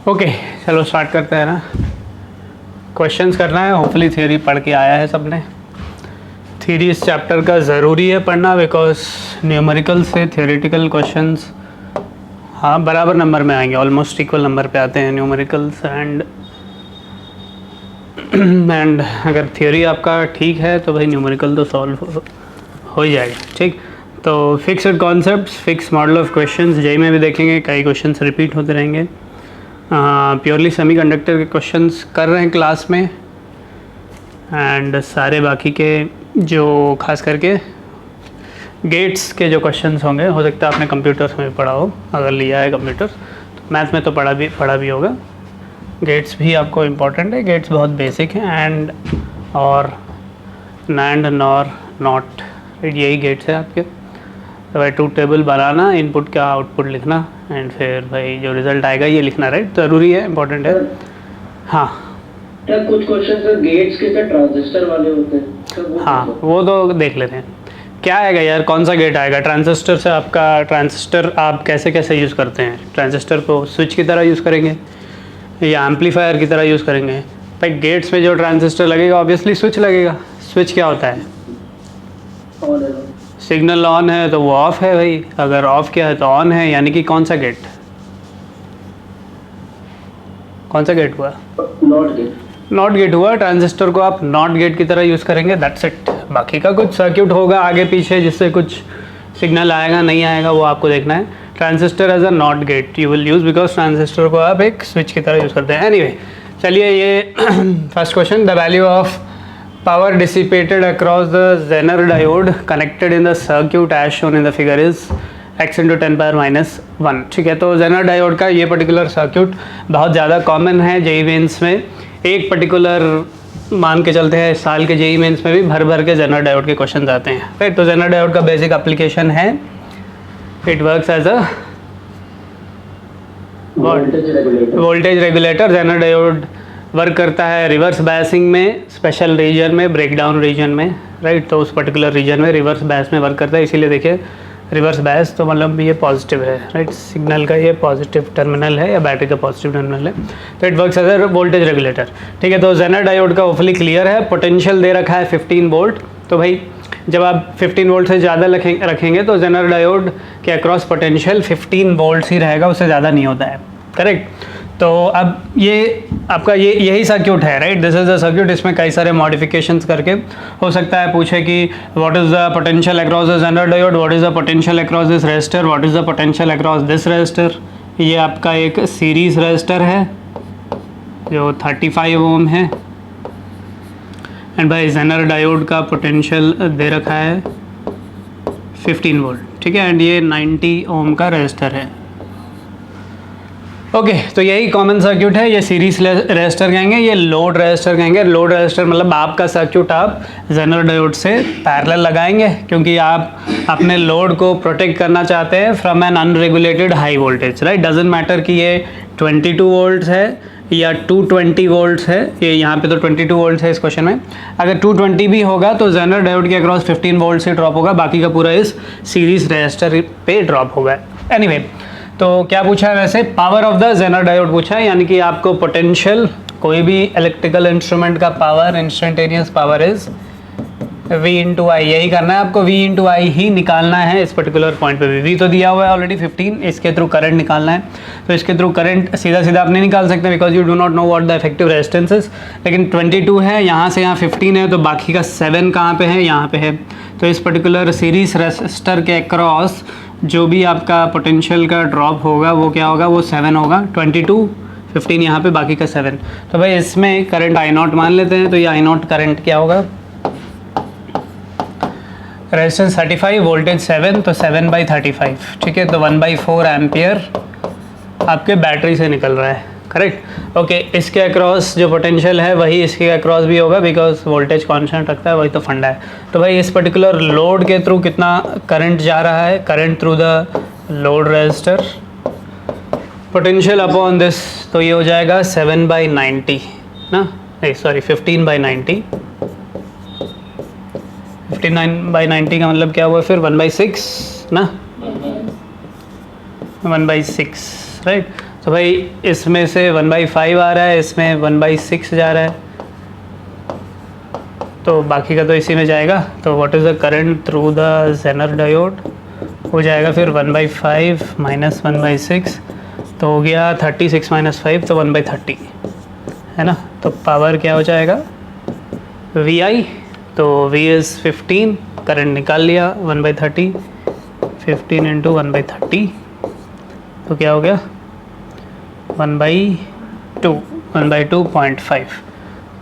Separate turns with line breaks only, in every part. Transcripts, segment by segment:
Okay चलो start करते हैं ना। क्वेश्चंस करना है। होपफुली थ्योरी पढ़ के आया है सबने। थ्योरी इस चैप्टर का ज़रूरी है पढ़ना, बिकॉज न्यूमेरिकल से थ्योरेटिकल क्वेश्चंस हाँ बराबर नंबर में आएंगे, ऑलमोस्ट इक्वल नंबर पे आते हैं न्यूमेरिकल्स एंड अगर थ्योरी आपका ठीक है तो भाई न्यूमेरिकल तो सॉल्व हो ही जाएगा। ठीक, तो fixed concepts, fix model of questions JEE में भी देखेंगे, कई क्वेश्चंस रिपीट होते रहेंगे। प्योरली सेमीकंडक्टर के क्वेश्चंस कर रहे हैं क्लास में, एंड सारे बाकी के जो खास करके गेट्स के जो क्वेश्चंस होंगे, हो सकता है आपने कंप्यूटर्स में भी पढ़ा हो, अगर लिया है कंप्यूटर तो मैथ में तो पढ़ा भी होगा। गेट्स भी आपको इम्पोर्टेंट है, गेट्स बहुत बेसिक हैं। एंड और नैंड नॉर नॉट, यही गेट्स है आपके। तो भाई ट्रूथ टेबल बनाना, इनपुट का आउटपुट लिखना, एंड फिर भाई जो रिजल्ट आएगा ये लिखना, राइट। ज़रूरी है, इम्पोर्टेंट है। हाँ
क्या कुछ क्वेश्चन गेट्स के क्या ट्रांजिस्टर वाले होते हैं?
हाँ वो तो देख लेते हैं। क्या आएगा यार, कौन सा गेट आएगा ट्रांजिस्टर से? आपका ट्रांजिस्टर आप कैसे कैसे यूज़ करते हैं? ट्रांजिस्टर को स्विच की तरह यूज़ करेंगे या एम्पलीफायर की तरह यूज़ करेंगे? भाई गेट्स में जो ट्रांजिस्टर लगेगा ऑब्वियसली स्विच लगेगा। स्विच क्या होता है? सिग्नल ऑन है तो वो ऑफ है भाई, अगर ऑफ किया है तो ऑन है, यानी कि कौन सा गेट? कौन सा गेट हुआ? नॉट गेट हुआ। ट्रांजिस्टर को आप नॉट गेट की तरह यूज़ करेंगे, दैट्स इट। बाकी का कुछ सर्क्यूट होगा आगे पीछे जिससे कुछ सिग्नल आएगा नहीं आएगा वो आपको देखना है। Transistor as a NOT gate you will use, because transistor को आप एक स्विच की तरह यूज़ करते हैं। एनीवे, चलिए ये first question, the value of power dissipated across the Zener diode connected in the circuit as shown in the figure is x into 10 power minus 1। ठीक है, तो Zener diode का ये पर्टिकुलर सर्क्यूट बहुत ज़्यादा कॉमन है जेई मेंस में। एक पर्टिकुलर मान के चलते हैं, साल के जेई मेंस में भी भर भर के Zener diode के क्वेश्चन आते हैं, राइट। तो Zener diode का बेसिक एप्लीकेशन है, it works as a voltage regulator. Zener diode work करता है रिवर्स बायसिंग में, स्पेशल रीजन में, ब्रेकडाउन रीजन में, राइट। तो उस पर्टिकुलर रीजन में रिवर्स बायस में वर्क करता है, इसीलिए देखिए रिवर्स बायस तो मतलब ये पॉजिटिव है, राइट। सिग्नल का ये पॉजिटिव टर्मिनल है या बैटरी का पॉजिटिव टर्मिनल है, तो it works as a voltage regulator. ठीक है, तो Zener डायोड का होपफुली क्लियर है। पोटेंशियल दे रखा है 15 वोल्ट। तो भाई जब आप 15 वोल्ट से ज़्यादा रखेंगे तो Zener डायोड के अक्रॉस पोटेंशियल 15 वोल्ट ही रहेगा, उससे ज़्यादा नहीं होता है, करेक्ट। तो अब ये आपका यही सर्क्यूट है, right. This is the circuit. इसमें कई सारे मॉडिफिकेशंस करके हो सकता है पूछे कि what is the potential across the Zener diode, what is the potential across this resistor, what is the potential across this resistor. ये आपका एक सीरीज रेजिस्टर है जो 35 ओम है, एंड भाई Zener डायोड का पोटेंशियल दे रखा है 15 वोल्ट, ठीक है, एंड ये 90 ओम का रेजिस्टर है। ओके, तो यही कॉमन सर्क्यूट है। ये सीरीज रेजिस्टर कहेंगे, ये लोड रेजिस्टर कहेंगे। लोड रेजिस्टर मतलब आपका सर्क्यूट आप Zener डायोड से पैरेलल लगाएंगे, क्योंकि आप अपने लोड को प्रोटेक्ट करना चाहते हैं from an unregulated high voltage, right. Doesn't matter कि ये 22 वोल्ट्स है या 220 वोल्ट्स है। ये यहाँ पे तो 22 वोल्ट्स है इस क्वेश्चन में। अगर 220 भी होगा तो Zener डायोड के अक्रॉस 15 वोल्ट से ड्रॉप होगा, बाकी का पूरा इस सीरीज रेजिस्टर पे ड्रॉप होगा। एनीवे, तो क्या पूछा है वैसे? Power of the Zener diode पूछा है, यानी कि आपको पोटेंशियल, कोई भी इलेक्ट्रिकल इंस्ट्रूमेंट का power, instantaneous power is V into I. यही करना है आपको, V इंटू आई ही निकालना है इस पर्टिकुलर पॉइंट पे भी। V तो दिया हुआ है ऑलरेडी 15, इसके थ्रू करंट निकालना है। तो इसके थ्रू करंट सीधा सीधा आप नहीं निकाल सकते, because you do not know what the effective resistance is. लेकिन 22 है, यहाँ से यहाँ 15 है, तो बाकी का 7 कहाँ पे है? यहाँ पे है। तो इस पर्टिकुलर सीरीज रेजिस्टर के अक्रॉस जो भी आपका पोटेंशियल का ड्रॉप होगा वो क्या होगा? वो 7 होगा। 22, 15 यहाँ पे, बाकी का 7। तो भाई इसमें करंट I0 मान लेते हैं। तो ये I0 करंट क्या होगा? रेजिस्टेंस 35, वोल्टेज 7, तो 7/35, ठीक है। तो 1/4 एम्पियर आपके बैटरी से निकल रहा है, करेक्ट। ओके, इसके अक्रॉस जो पोटेंशियल है वही इसके अक्रॉस भी होगा, बिकॉज वोल्टेज कांस्टेंट रखता है, वही तो फंडा है। तो भाई इस पर्टिकुलर लोड के थ्रू कितना करंट जा रहा है? Current through the load resistor, potential upon this, तो ये हो जाएगा 7/90 ना, नहीं सॉरी 15/90। 15/90 का मतलब क्या हुआ फिर? 1/6 ना, 1/6, राइट। तो भाई इसमें से 1/5 आ रहा है, इसमें 1/6 जा रहा है, तो बाकी का तो इसी में जाएगा। तो what is the current through the Zener diode, हो जाएगा फिर 1/5 माइनस 1/6, तो हो गया 36 माइनस 5, तो 1/30 है ना। तो पावर क्या हो जाएगा VI, तो V इज़ 15, करंट निकाल लिया 1/30, 15 इंटू 1/30, तो क्या हो गया 1/2,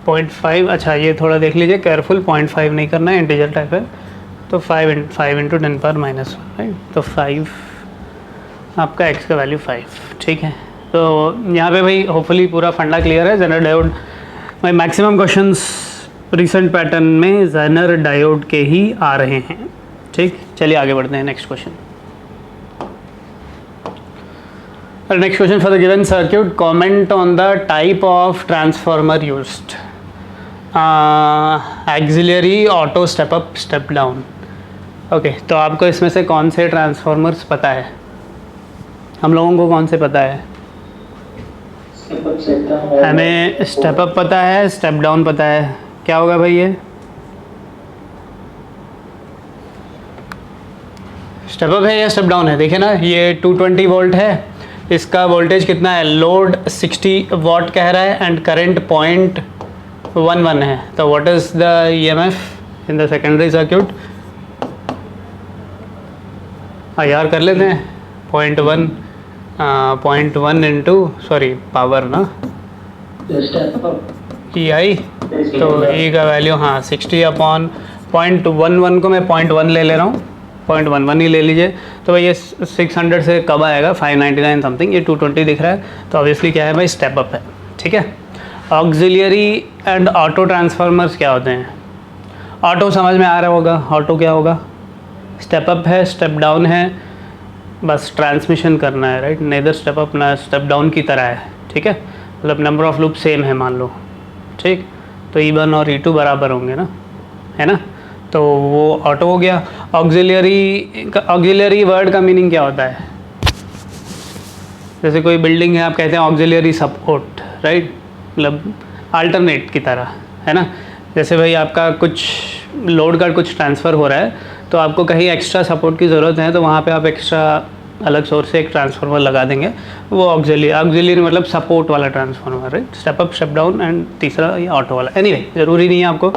0.5। अच्छा ये थोड़ा देख लीजिए केयरफुल, 0.5 नहीं करना है, इंटीजर टाइप है, तो 5 इंटू 10 पावर -1, राइट। तो 5 आपका x का वैल्यू 5, ठीक है। तो यहाँ पे भाई होपफुली पूरा फंडा क्लियर है। जेनर डायोड भाई मैक्सिमम क्वेश्चंस रिसेंट पैटर्न में जेनर डायोड के ही आ रहे हैं, ठीक। चलिए आगे बढ़ते हैं, next question. Next question for the given circuit, comment on the type of transformer used, axillary, auto, step up, step down. Okay, तो आपको इसमें से कौन से ट्रांसफार्मर्स पता है? हम लोगों को कौन से पता है? हमें स्टेप अप पता है, स्टेप डाउन पता है। क्या होगा भाई ये? स्टेप अप है या स्टेप डाउन है? देखिए ना, ये 220 वोल्ट है, इसका वोल्टेज कितना है? लोड 60 वाट कह रहा है एंड करंट 0.11 है। तो what is the EMF in the secondary circuit? यार कर लेते हैं, 0.1 इंटू पावर ना, EI, तो E का वैल्यू हाँ 60 अपॉन 0.11 को मैं 0.1 ले रहा हूँ, 0.11 ही ले लीजिए। तो भाई ये 600 से कब आएगा? 599 समथिंग। ये 220 दिख रहा है, तो ऑब्वियसली क्या है भाई? स्टेप अप है, ठीक है। ऑक्सिलियरी एंड ऑटो ट्रांसफार्मर्स क्या होते हैं? ऑटो समझ में आ रहा होगा, ऑटो क्या होगा? स्टेप अप है, स्टेप डाउन है, बस ट्रांसमिशन करना है, राइट। नेदर स्टेप अप ना स्टेप डाउन की तरह है, ठीक है। मतलब नंबर ऑफ लूप सेम है मान लो, ठीक। तो E1 और E2 बराबर होंगे ना, है ना। तो वो ऑटो हो गया। ऑक्सिलरी वर्ड का मीनिंग क्या होता है? जैसे कोई बिल्डिंग है, आप कहते हैं ऑक्सिलरी सपोर्ट, राइट, मतलब अल्टरनेट की तरह, है ना। जैसे भाई आपका कुछ लोड का कुछ ट्रांसफ़र हो रहा है, तो आपको कहीं एक्स्ट्रा सपोर्ट की ज़रूरत है, तो वहाँ पे आप एक्स्ट्रा अलग सोर्स से एक ट्रांसफार्मर लगा देंगे, वो ऑक्सिलरी मतलब सपोर्ट वाला transformer, right. Step up, step down and तीसरा ये ऑटो वाला। एनीवे ज़रूरी नहीं है आपको,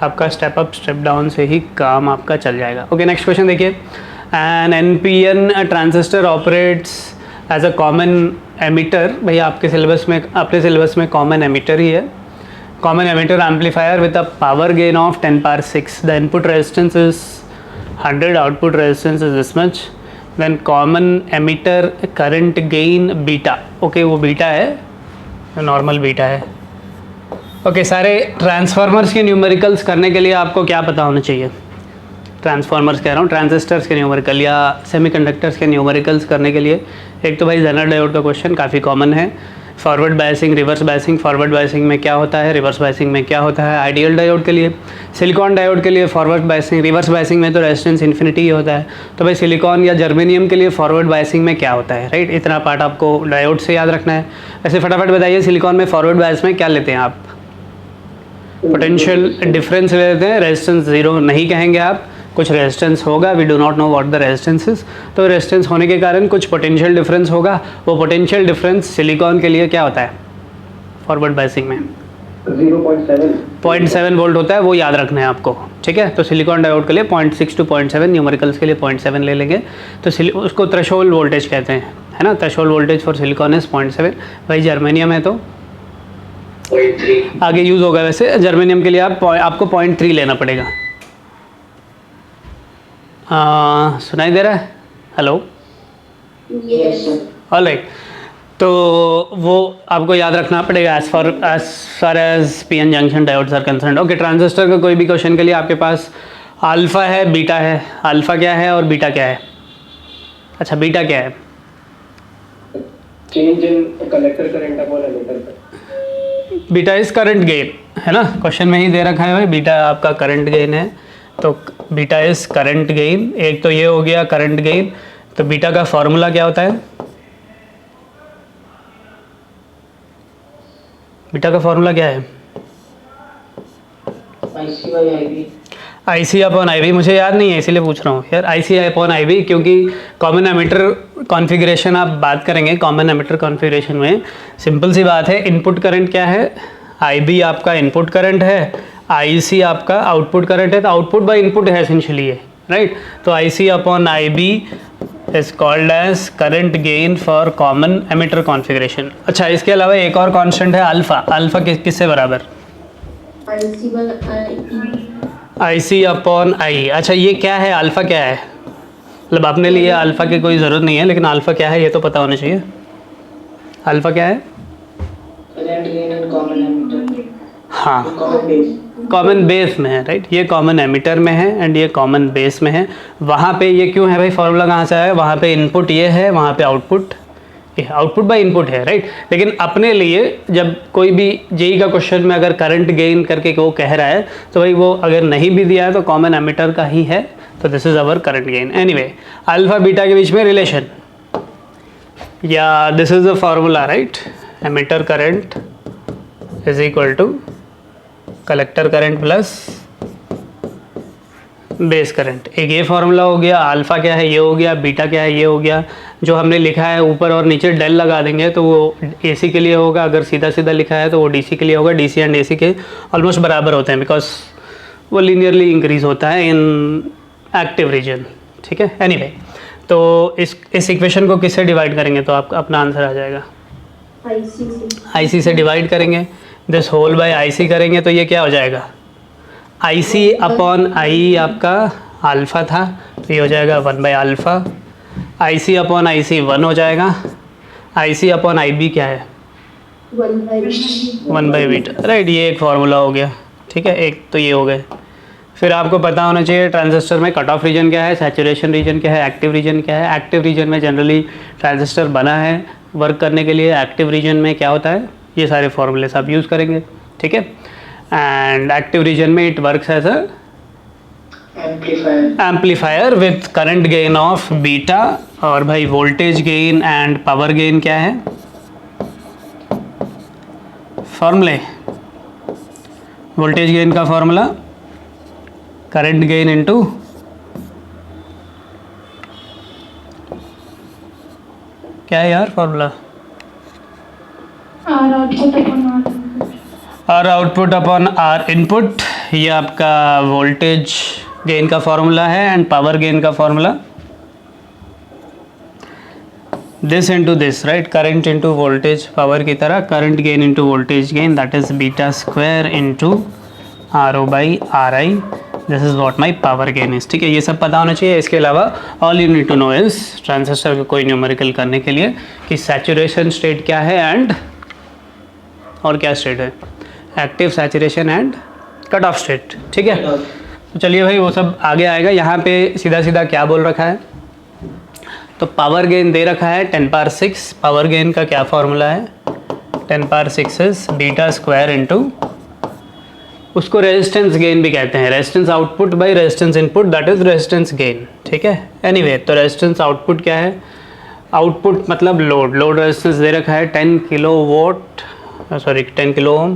आपका स्टेप अप स्टेप डाउन से ही काम आपका चल जाएगा। ओके, नेक्स्ट क्वेश्चन देखिए। An NPN transistor operates as a common emitter. भाई आपके सिलेबस में, अपने सिलेबस में कॉमन एमिटर ही है। Common emitter amplifier with a power gain of 10 power 6। The input resistance is 100, output resistance is this much. Then common emitter current gain beta. Okay, वो beta है, normal beta है। Okay, सारे transformers के numericals करने के लिए आपको क्या पता होना चाहिए? ट्रांसफार्मर्स कह रहा हूँ, ट्रांजिस्टर्स के न्यूमेरिकल या सेमीकंडक्टर्स के न्यूमेरिकल्स करने के लिए एक तो भाई जेनर डायोड का क्वेश्चन काफ़ी कॉमन है। Forward biasing, reverse biasing. Forward biasing में क्या होता है, रिवर्स बायसिंग में क्या होता है? आइडियल डायोड के लिए, सिलिकॉन डायोड के लिए फॉरवर्ड बायसिंग, रिवर्स बायसिंग में तो रेजिस्टेंस इन्फिनिटी ही होता है। तो भाई सिलिकॉन या जर्मेनियम के लिए फॉरवर्ड बायसिंग में क्या होता है, राइट। इतना पार्ट आपको डायोड से याद रखना है। ऐसे फटाफट बताइए, सिलिकॉन में फॉरवर्ड बायस में क्या लेते हैं आप? पोटेंशियल डिफरेंस ले लेते हैं, रेजिस्टेंस ज़ीरो नहीं कहेंगे आप, कुछ रेजिस्टेंस होगा, we do not know what the resistance is. तो रेजिस्टेंस होने के कारण कुछ पोटेंशियल डिफरेंस होगा, वो पोटेंशियल डिफरेंस सिलिकॉन के लिए क्या होता है फॉरवर्ड बायसिंग में? 0.7 वोल्ट होता है, वो याद रखना है आपको, ठीक है। तो सिलिकॉन डायोड के लिए 0.6 to 0.7, न्यूमेरिकल्स के लिए 0.7 ले लेंगे, तो उसको थ्रेशोल्ड वोल्टेज कहते हैं, है ना। Threshold voltage for silicon is 0.7। भाई जर्मेनियम है तो 0.3 आगे यूज़ होगा। वैसे जर्मेनियम के लिए आपको 0.3 लेना पड़ेगा। सुनाई दे रहा है? Hello, alright. तो वो आपको याद रखना पड़ेगा as far as PN junction diodes are concerned. Okay, transistor का कोई भी क्वेश्चन के लिए आपके पास अल्फ़ा है, बीटा है। अल्फ़ा क्या है और बीटा क्या है? अच्छा, बीटा क्या है?
Change in collector current upon emitter.
Beta is current gain, है ना, क्वेश्चन में ही दे रखा है भाई, बीटा आपका करंट गेन है। तो बीटा इज करंट गेन, एक तो ये हो गया करंट गेन। तो बीटा का फॉर्मूला क्या होता है? बीटा का फॉर्मूला क्या है?
IC by IB।
IC upon IB मुझे याद नहीं है इसीलिए पूछ रहा हूँ यार। IC अपॉन IB क्योंकि कॉमन एमिटर कॉन्फ़िगरेशन आप बात करेंगे कॉमन एमिटर कॉन्फ़िगरेशन में सिंपल सी बात है, इनपुट करंट क्या है? IB आपका इनपुट करंट है, IC आपका आउटपुट करंट है, तो आउटपुट बाय इनपुट है एसेंशियली है, राइट। तो IC upon IB is called as current gain for common emitter configuration. अच्छा, इसके अलावा एक और कांस्टेंट है अल्फ़ा। अल्फ़ा किससे बराबर?
IC by IE।
IC upon I. अच्छा, ये क्या है? अल्फ़ा क्या है? मतलब आपने लिए अल्फ़ा की कोई ज़रूरत नहीं है, लेकिन अल्फ़ा क्या है ये तो पता होना चाहिए। अल्फ़ा क्या है?
Current gain in common emitter.
हाँ,
कॉमन बेस।
कॉमन बेस में है, राइट। ये कॉमन एमिटर में है एंड ये कॉमन बेस में है। वहाँ पे ये क्यों है भाई? फॉर्मूला कहाँ से आया? वहाँ पे इनपुट ये है, वहाँ पे आउटपुट ये, आउटपुट बाय इनपुट है, राइट। लेकिन अपने लिए जब कोई भी जेई का क्वेश्चन में अगर करंट गेन करके वो कह रहा है तो भाई वो अगर नहीं भी दिया है तो कॉमन एमिटर का ही है, तो this is our current gain. Anyway, alpha beta के बीच में रिलेशन, या this is the formula, right. Emitter current is equal to collector current plus base current. एक ये फार्मूला हो गया। अल्फ़ा क्या है? ये हो गया। बीटा क्या है? ये हो गया। जो हमने लिखा है ऊपर और नीचे डेल लगा देंगे तो वो AC के लिए होगा, अगर सीधा सीधा लिखा है तो वो DC के लिए होगा। DC एंड AC के ऑलमोस्ट बराबर होते हैं बिकॉज वो लीनियरली इंक्रीज होता है इन एक्टिव रीजन, ठीक है। एनीवे, तो इस इक्वेशन को किससे डिवाइड करेंगे तो आपका अपना आंसर आ जाएगा? IC से डिवाइड करेंगे, दिस होल बाय IC करेंगे तो ये क्या हो जाएगा? IC अपॉन I आपका अल्फ़ा था तो ये हो जाएगा 1 by alpha. IC upon IC 1 हो जाएगा। IC अपॉन IB क्या है? 1 बाई बीटा, राइट। ये एक फार्मूला हो गया, ठीक है। एक तो ये हो गए। फिर आपको पता होना चाहिए ट्रांजिस्टर में कट ऑफ रीजन क्या है, सैचुरेशन रीजन क्या है, एक्टिव रीजन क्या है। एक्टिव रीजन में जनरली ट्रांजिस्टर बना है वर्क करने के लिए। एक्टिव रीजन में क्या होता है, ये सारे फॉर्मूले आप यूज़ करेंगे, ठीक है। एंड एक्टिव रीजन में it works as a amplifier with current gain of beta, और भाई voltage gain and power gain क्या है फॉर्मूले? वोल्टेज गेन का फॉर्मूला करंट गेन इनटू क्या है यार formula? R output upon R input. ये आपका वोल्टेज गेन का फॉर्मूला है एंड पावर गेन का formula this into this, right. Current into voltage power की तरह current gain into voltage gain, that is beta square into RO by RI। This is what my power gain is, ठीक है। ये सब पता होना चाहिए। इसके अलावा all you need to know is transistor को कोई न्यूमेरिकल करने के लिए कि सैचुरेशन स्टेट क्या है एंड और क्या स्टेट है, active, saturation and cut of state, ठीक है। तो चलिए भाई वो सब आगे आएगा। यहाँ पे सीधा सीधा क्या बोल रखा है, तो पावर गेन दे रखा है 10 पावर 6। पावर गेन का क्या फॉर्मूला है? 10 power 6 is beta square into, उसको रेजिस्टेंस गेन भी कहते हैं। Resistance output by resistance input, that is resistance gain, ठीक है। एनीवे, तो रेजिस्टेंस आउटपुट क्या है? आउटपुट मतलब लोड। लोड रेजिस्टेंस दे रखा है 10 kilo ohm,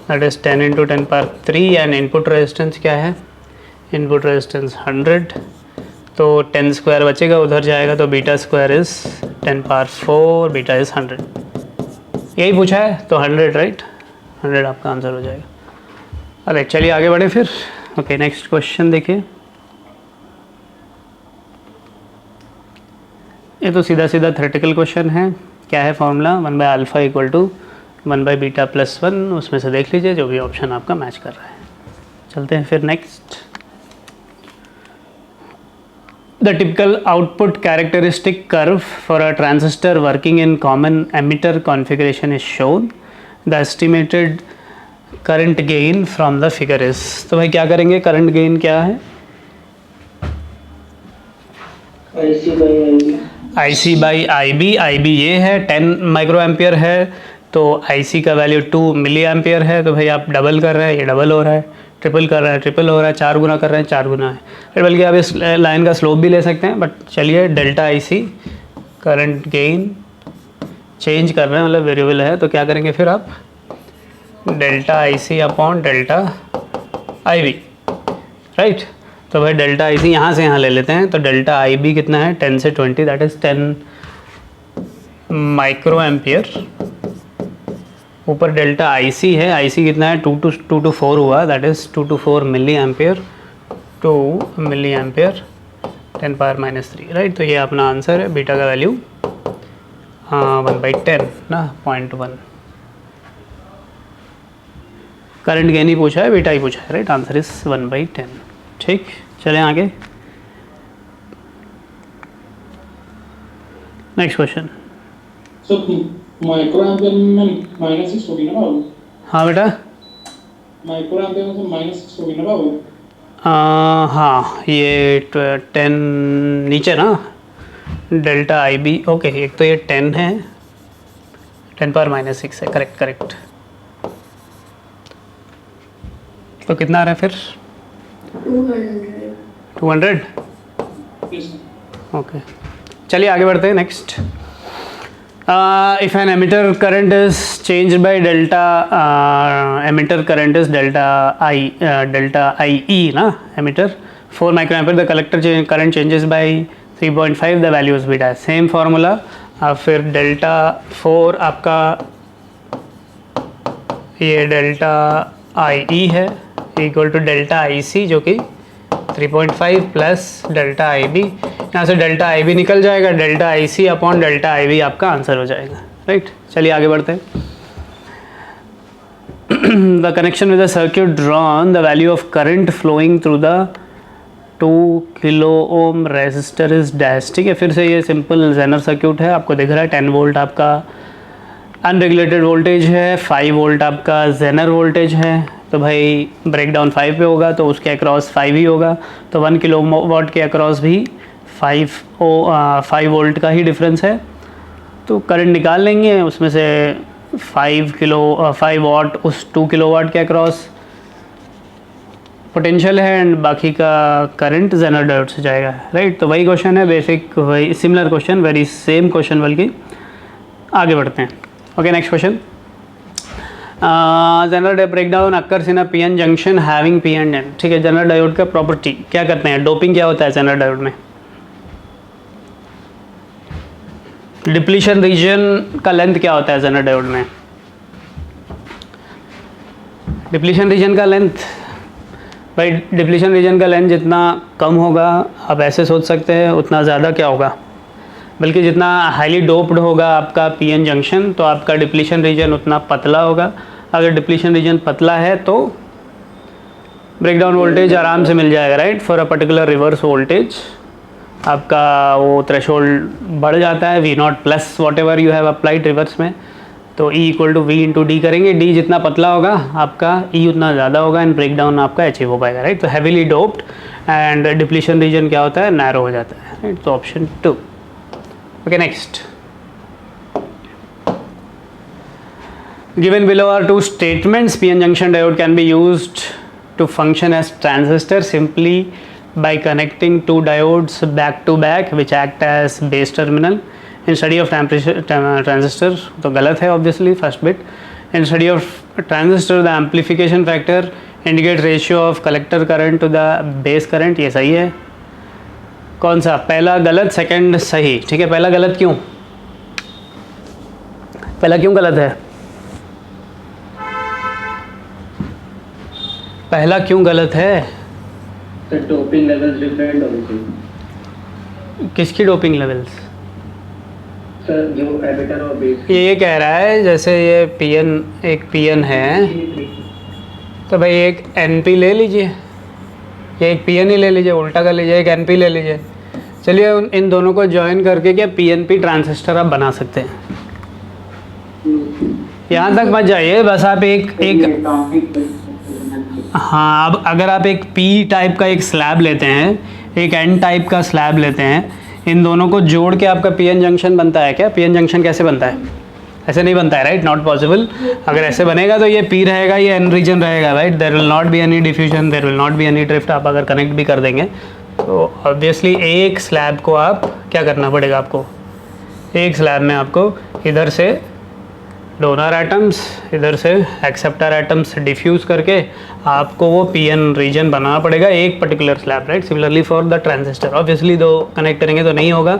that is 10 into 10 power 3। And input resistance क्या है? इनपुट रेजिस्टेंस 100, तो 10 स्क्वायर बचेगा, उधर जाएगा तो beta square is 10 power 4, beta is 100। यही पूछा है तो 100, राइट। 100 आपका आंसर हो जाएगा। अरे चलिए आगे बढ़े फिर। ओके, नेक्स्ट क्वेश्चन देखिए। ये तो सीधा सीधा थ्योरेटिकल क्वेश्चन है। क्या है formula? 1 by alpha equal to 1 by beta plus 1। उसमें से देख लीजिए जो भी ऑप्शन आपका मैच कर रहा है। चलते हैं फिर next. The typical output characteristic curve for a transistor working in common emitter configuration is shown. The estimated current gain from the figure is, तो भाई क्या करेंगे? करंट गेन क्या है? IC by IB। IB ये है 10 माइक्रो एम्पियर है, तो IC का वैल्यू 2 मिली एम्पियर है। तो भाई आप डबल कर रहे हैं, ये डबल हो रहा है, ट्रिपल कर रहा है, ट्रिपल हो रहा है, 4 गुना कर रहे हैं, 4 गुना है। फिर बल्कि आप इस लाइन का स्लोप भी ले सकते हैं, बट चलिए delta IC current gain change कर रहे हैं, मतलब वेरिएबल है, तो क्या करेंगे फिर आप? Delta I C upon delta I B, right. तो भाई डेल्टा आई सी यहाँ से यहाँ ले लेते हैं, तो डेल्टा आई बी कितना है 10 से 20, दैट इज़ 10 माइक्रो एम्पियर। ऊपर डेल्टा आई सी है, आई सी कितना है 2 to 4 हुआ, that is 2 to 4 milli ampere, 2 milli ampere 10⁻³ right. तो ये अपना आंसर है, बीटा का वैल्यू 1/10 ना 0.1। करंट गेन ही पूछा है, बीटा ही पूछा है, राइट। Answer is 1/10। ठीक, चलें आगे। Next question.
So micro ampere में -6 होगी ना बाबू?
हाँ बेटा,
माइक्रो एम्पियर में से -6 होगी ना बाबू?
हाँ ये 10 नीचे ना, डेल्टा आई बी, ओके। एक तो ये 10 है, 10⁻⁶ है, करेक्ट करेक्ट। तो कितना आ रहा है फिर? 200। ओके, चलिए आगे बढ़ते हैं। Next, if an emitter current is change by delta, emitter current is delta I E ना, emitter 4 micro ampere, the collector current changes by 3.5, the value is beta. Same formula, फिर डेल्टा 4 आपका ये delta I E है equal to delta I C जो कि 3.5 plus delta I B. यहाँ से delta I B निकल जाएगा, delta I C upon delta I B आपका आंसर हो जाएगा, राइट। चलिए आगे बढ़ते हैं। The connection with the circuit drawn, the value of current flowing through the 2 kilo ohm resistor is dash. ठीक है, फिर से ये सिंपल जेनर सर्क्यूट है, आपको दिख रहा है 10 वोल्ट आपका अनरेगुलेटेड वोल्टेज है, 5 वोल्ट आपका जेनर वोल्टेज है। तो भाई ब्रेकडाउन 5 पे होगा तो उसके अक्रॉस 5 ही होगा, तो 1 किलो वाट के अक्रॉस भी 5 वोल्ट का ही डिफरेंस है। तो करंट निकाल लेंगे, उसमें से 5 वाट उस 2 किलो वाट के अक्रॉस पोटेंशियल है एंड बाकी का करंट जेनर डायोड से जाएगा, राइट। तो वही क्वेश्चन है, बेसिक वही similar question, very same question, बल्कि आगे बढ़ते हैं। Okay, next question. Zener breakdown occurs in a PN junction having P and N. ठीक है, जेनर डायोड का प्रॉपर्टी क्या करते हैं, डोपिंग क्या होता है जेनर डायोड में? डिप्लीशन रीजन का लेंथ क्या होता है जेनर डायोड में? डिप्लीशन रीजन का लेंथ, भाई डिप्लीशन रीजन का लेंथ जितना कम होगा, आप ऐसे सोच सकते हैं, उतना ज़्यादा क्या होगा, बल्कि जितना हाईली डोप्ड होगा आपका पीएन जंक्शन तो आपका डिप्लीशन रीजन उतना पतला होगा। अगर डिप्लीशन रीजन पतला है तो ब्रेकडाउन वोल्टेज आराम से मिल जाएगा, right. For a particular reverse voltage आपका वो थ्रेशोल्ड बढ़ जाता है, V0 plus whatever you have applied reverse में, तो E equal to V into D करेंगे। D जितना पतला होगा आपका E उतना ज़्यादा होगा एंड ब्रेकडाउन आपका अचीव हो पाएगा, राइट। तो heavily doped and depletion region क्या होता है, नैरो हो जाता है, राइट। तो option 2। Okay, next. Given below are two statements. PN junction diode can be used to function as transistor simply by connecting two diodes back to back, which act as base terminal. In study of transistor, तो गलत है obviously first bit. In study of transistor, the amplification factor indicates ratio of collector current to the base current. ये सही है। कौन सा? पहला गलत, सेकंड सही। ठीक है, पहला गलत क्यों? पहला क्यों गलत है? पहला क्यों गलत है?
सर डोपिंग लेवल्स डिफरेंट होने चाहिए।
किसकी डोपिंग लेवल्स?
सर जो एमिटर और बेस।
ये कह रहा है जैसे ये पीएन, एक पीएन है तो भाई एक एनपी ले लीजिए, ये एक पीएन ही ले लीजिए, उल्टा कर लीजिए, एक एनपी ले लीजिए। चलिए इन दोनों को ज्वाइन करके क्या पीएनपी ट्रांजिस्टर आप बना सकते हैं। यहाँ तक मत जाइए, बस आप एक हाँ, अब अगर आप एक पी टाइप का एक स्लैब लेते हैं, एक एन टाइप का स्लैब लेते हैं, इन दोनों को जोड़ के आपका पीएन जंक्शन बनता है क्या? पीएन जंक्शन कैसे बनता है? ऐसे नहीं बनता है, राइट, नॉट पॉसिबल। अगर ऐसे बनेगा तो ये पी रहेगा, ये एन रीजन रहेगा, right. There will not be any diffusion, there will not be any drift. आप अगर कनेक्ट भी कर देंगे तो ऑब्वियसली एक स्लैब को आप क्या करना पड़ेगा, आपको एक स्लैब में आपको इधर से डोनर एटम्स, इधर से एक्सेप्टर एटम्स डिफ्यूज़ करके आपको वो पीएन रीजन बनाना पड़ेगा एक particular slab, right. Similarly for the transistor, obviously दो कनेक्ट करेंगे तो नहीं होगा,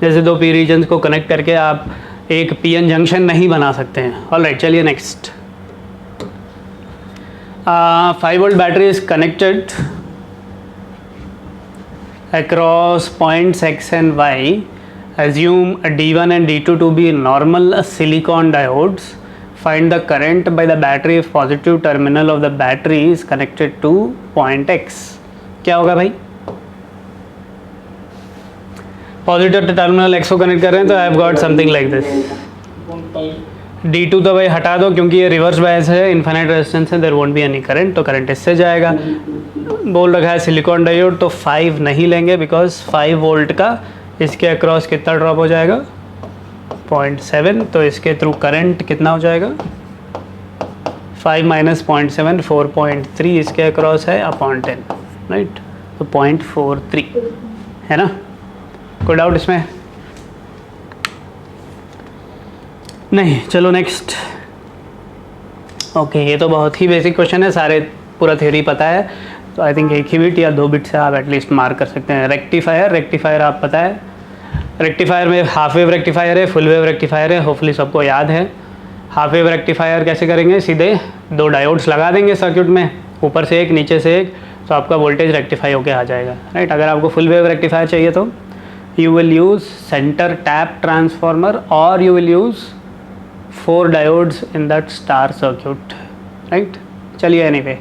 जैसे दो पी रीजन्स को कनेक्ट करके आप एक पीएन जंक्शन नहीं बना सकते हैं। ऑलराइट, चलिए next. 5 volt battery is connected across points X and Y. Assume D1 and D2 to be normal silicon diodes. Find the current by the battery if positive terminal of the battery is connected to point X. क्या होगा भाई? Positive terminal X को connect कर रहे हैं तो I have got something like this. D2 तो भाई हटा दो क्योंकि ये रिवर्स बायस है, इन्फिनिट रेजिस्टेंस है, there won't be any current, तो करंट इससे जाएगा। बोल रखा है सिलिकॉन डायोड, तो 5 नहीं लेंगे बिकॉज 5 वोल्ट का इसके अक्रॉस कितना ड्रॉप हो जाएगा 0.7, तो इसके थ्रू करंट कितना हो जाएगा 5 माइनस 0.7 4.3 इसके अक्रॉस है अपॉन 10, राइट, तो 0.43 है ना। कोई डाउट इसमें? नहीं, चलो नेक्स्ट। ओके, ये तो बहुत ही बेसिक क्वेश्चन है, सारे पूरा थ्योरी पता है, तो आई थिंक एक ही बिट या 2 बिट से आप एटलीस्ट मार्क कर सकते हैं। रेक्टिफायर आप पता है, रेक्टिफायर में हाफ वेव रेक्टिफायर है, फुल वेव रेक्टिफायर है, होपफुली सबको याद है। हाफ वेव रेक्टिफायर कैसे करेंगे, सीधे 2 डायोड्स लगा देंगे सर्किट में, ऊपर से एक नीचे से एक, तो आपका वोल्टेज रेक्टिफाई होके आ जाएगा, राइट। अगर आपको फुल वेव रेक्टिफायर चाहिए तो you will use centre tap transformer और you will use 4 diodes in that star circuit, right. चलिए एनीवे,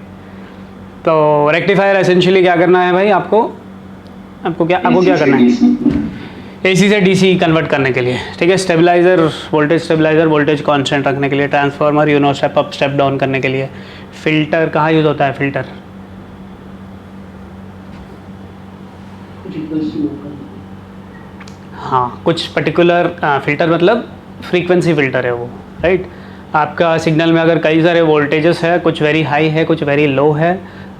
तो रेक्टिफायर एसेंशियली क्या करना है भाई, आपको क्या करना है, एसी से डीसी कन्वर्ट करने के लिए, ठीक है। Stabiliser, voltage stabiliser, voltage constant रखने के लिए, transformer step up step down करने के लिए। फिल्टर कहाँ यूज़ होता है, फिल्टर हाँ, कुछ पर्टिकुलर फिल्टर मतलब फ्रीक्वेंसी फ़िल्टर है वो, राइट। आपका सिग्नल में अगर कई सारे वोल्टेजेस है, कुछ वेरी हाई है, कुछ वेरी लो है,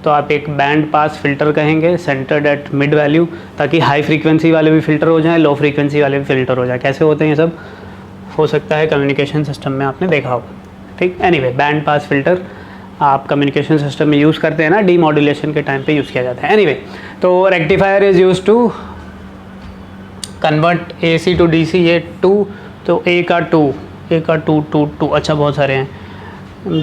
तो आप एक बैंड पास फ़िल्टर कहेंगे सेंटर्ड एट मिड वैल्यू, ताकि हाई फ्रीक्वेंसी वाले भी फ़िल्टर हो जाएं, लो फ्रीक्वेंसी वाले भी फ़िल्टर हो जाए। कैसे होते हैं ये सब, हो सकता है कम्युनिकेशन सिस्टम में आपने देखा हो, ठीक। एनीवे, बैंड पास फ़िल्टर आप कम्युनिकेशन सिस्टम में यूज़ करते हैं ना, डीमॉड्यूलेशन के टाइम पे यूज़ किया जाता है। एनीवे, तो rectifier is use to convert AC to DC, ये 2, तो A का 2, अच्छा बहुत सारे हैं,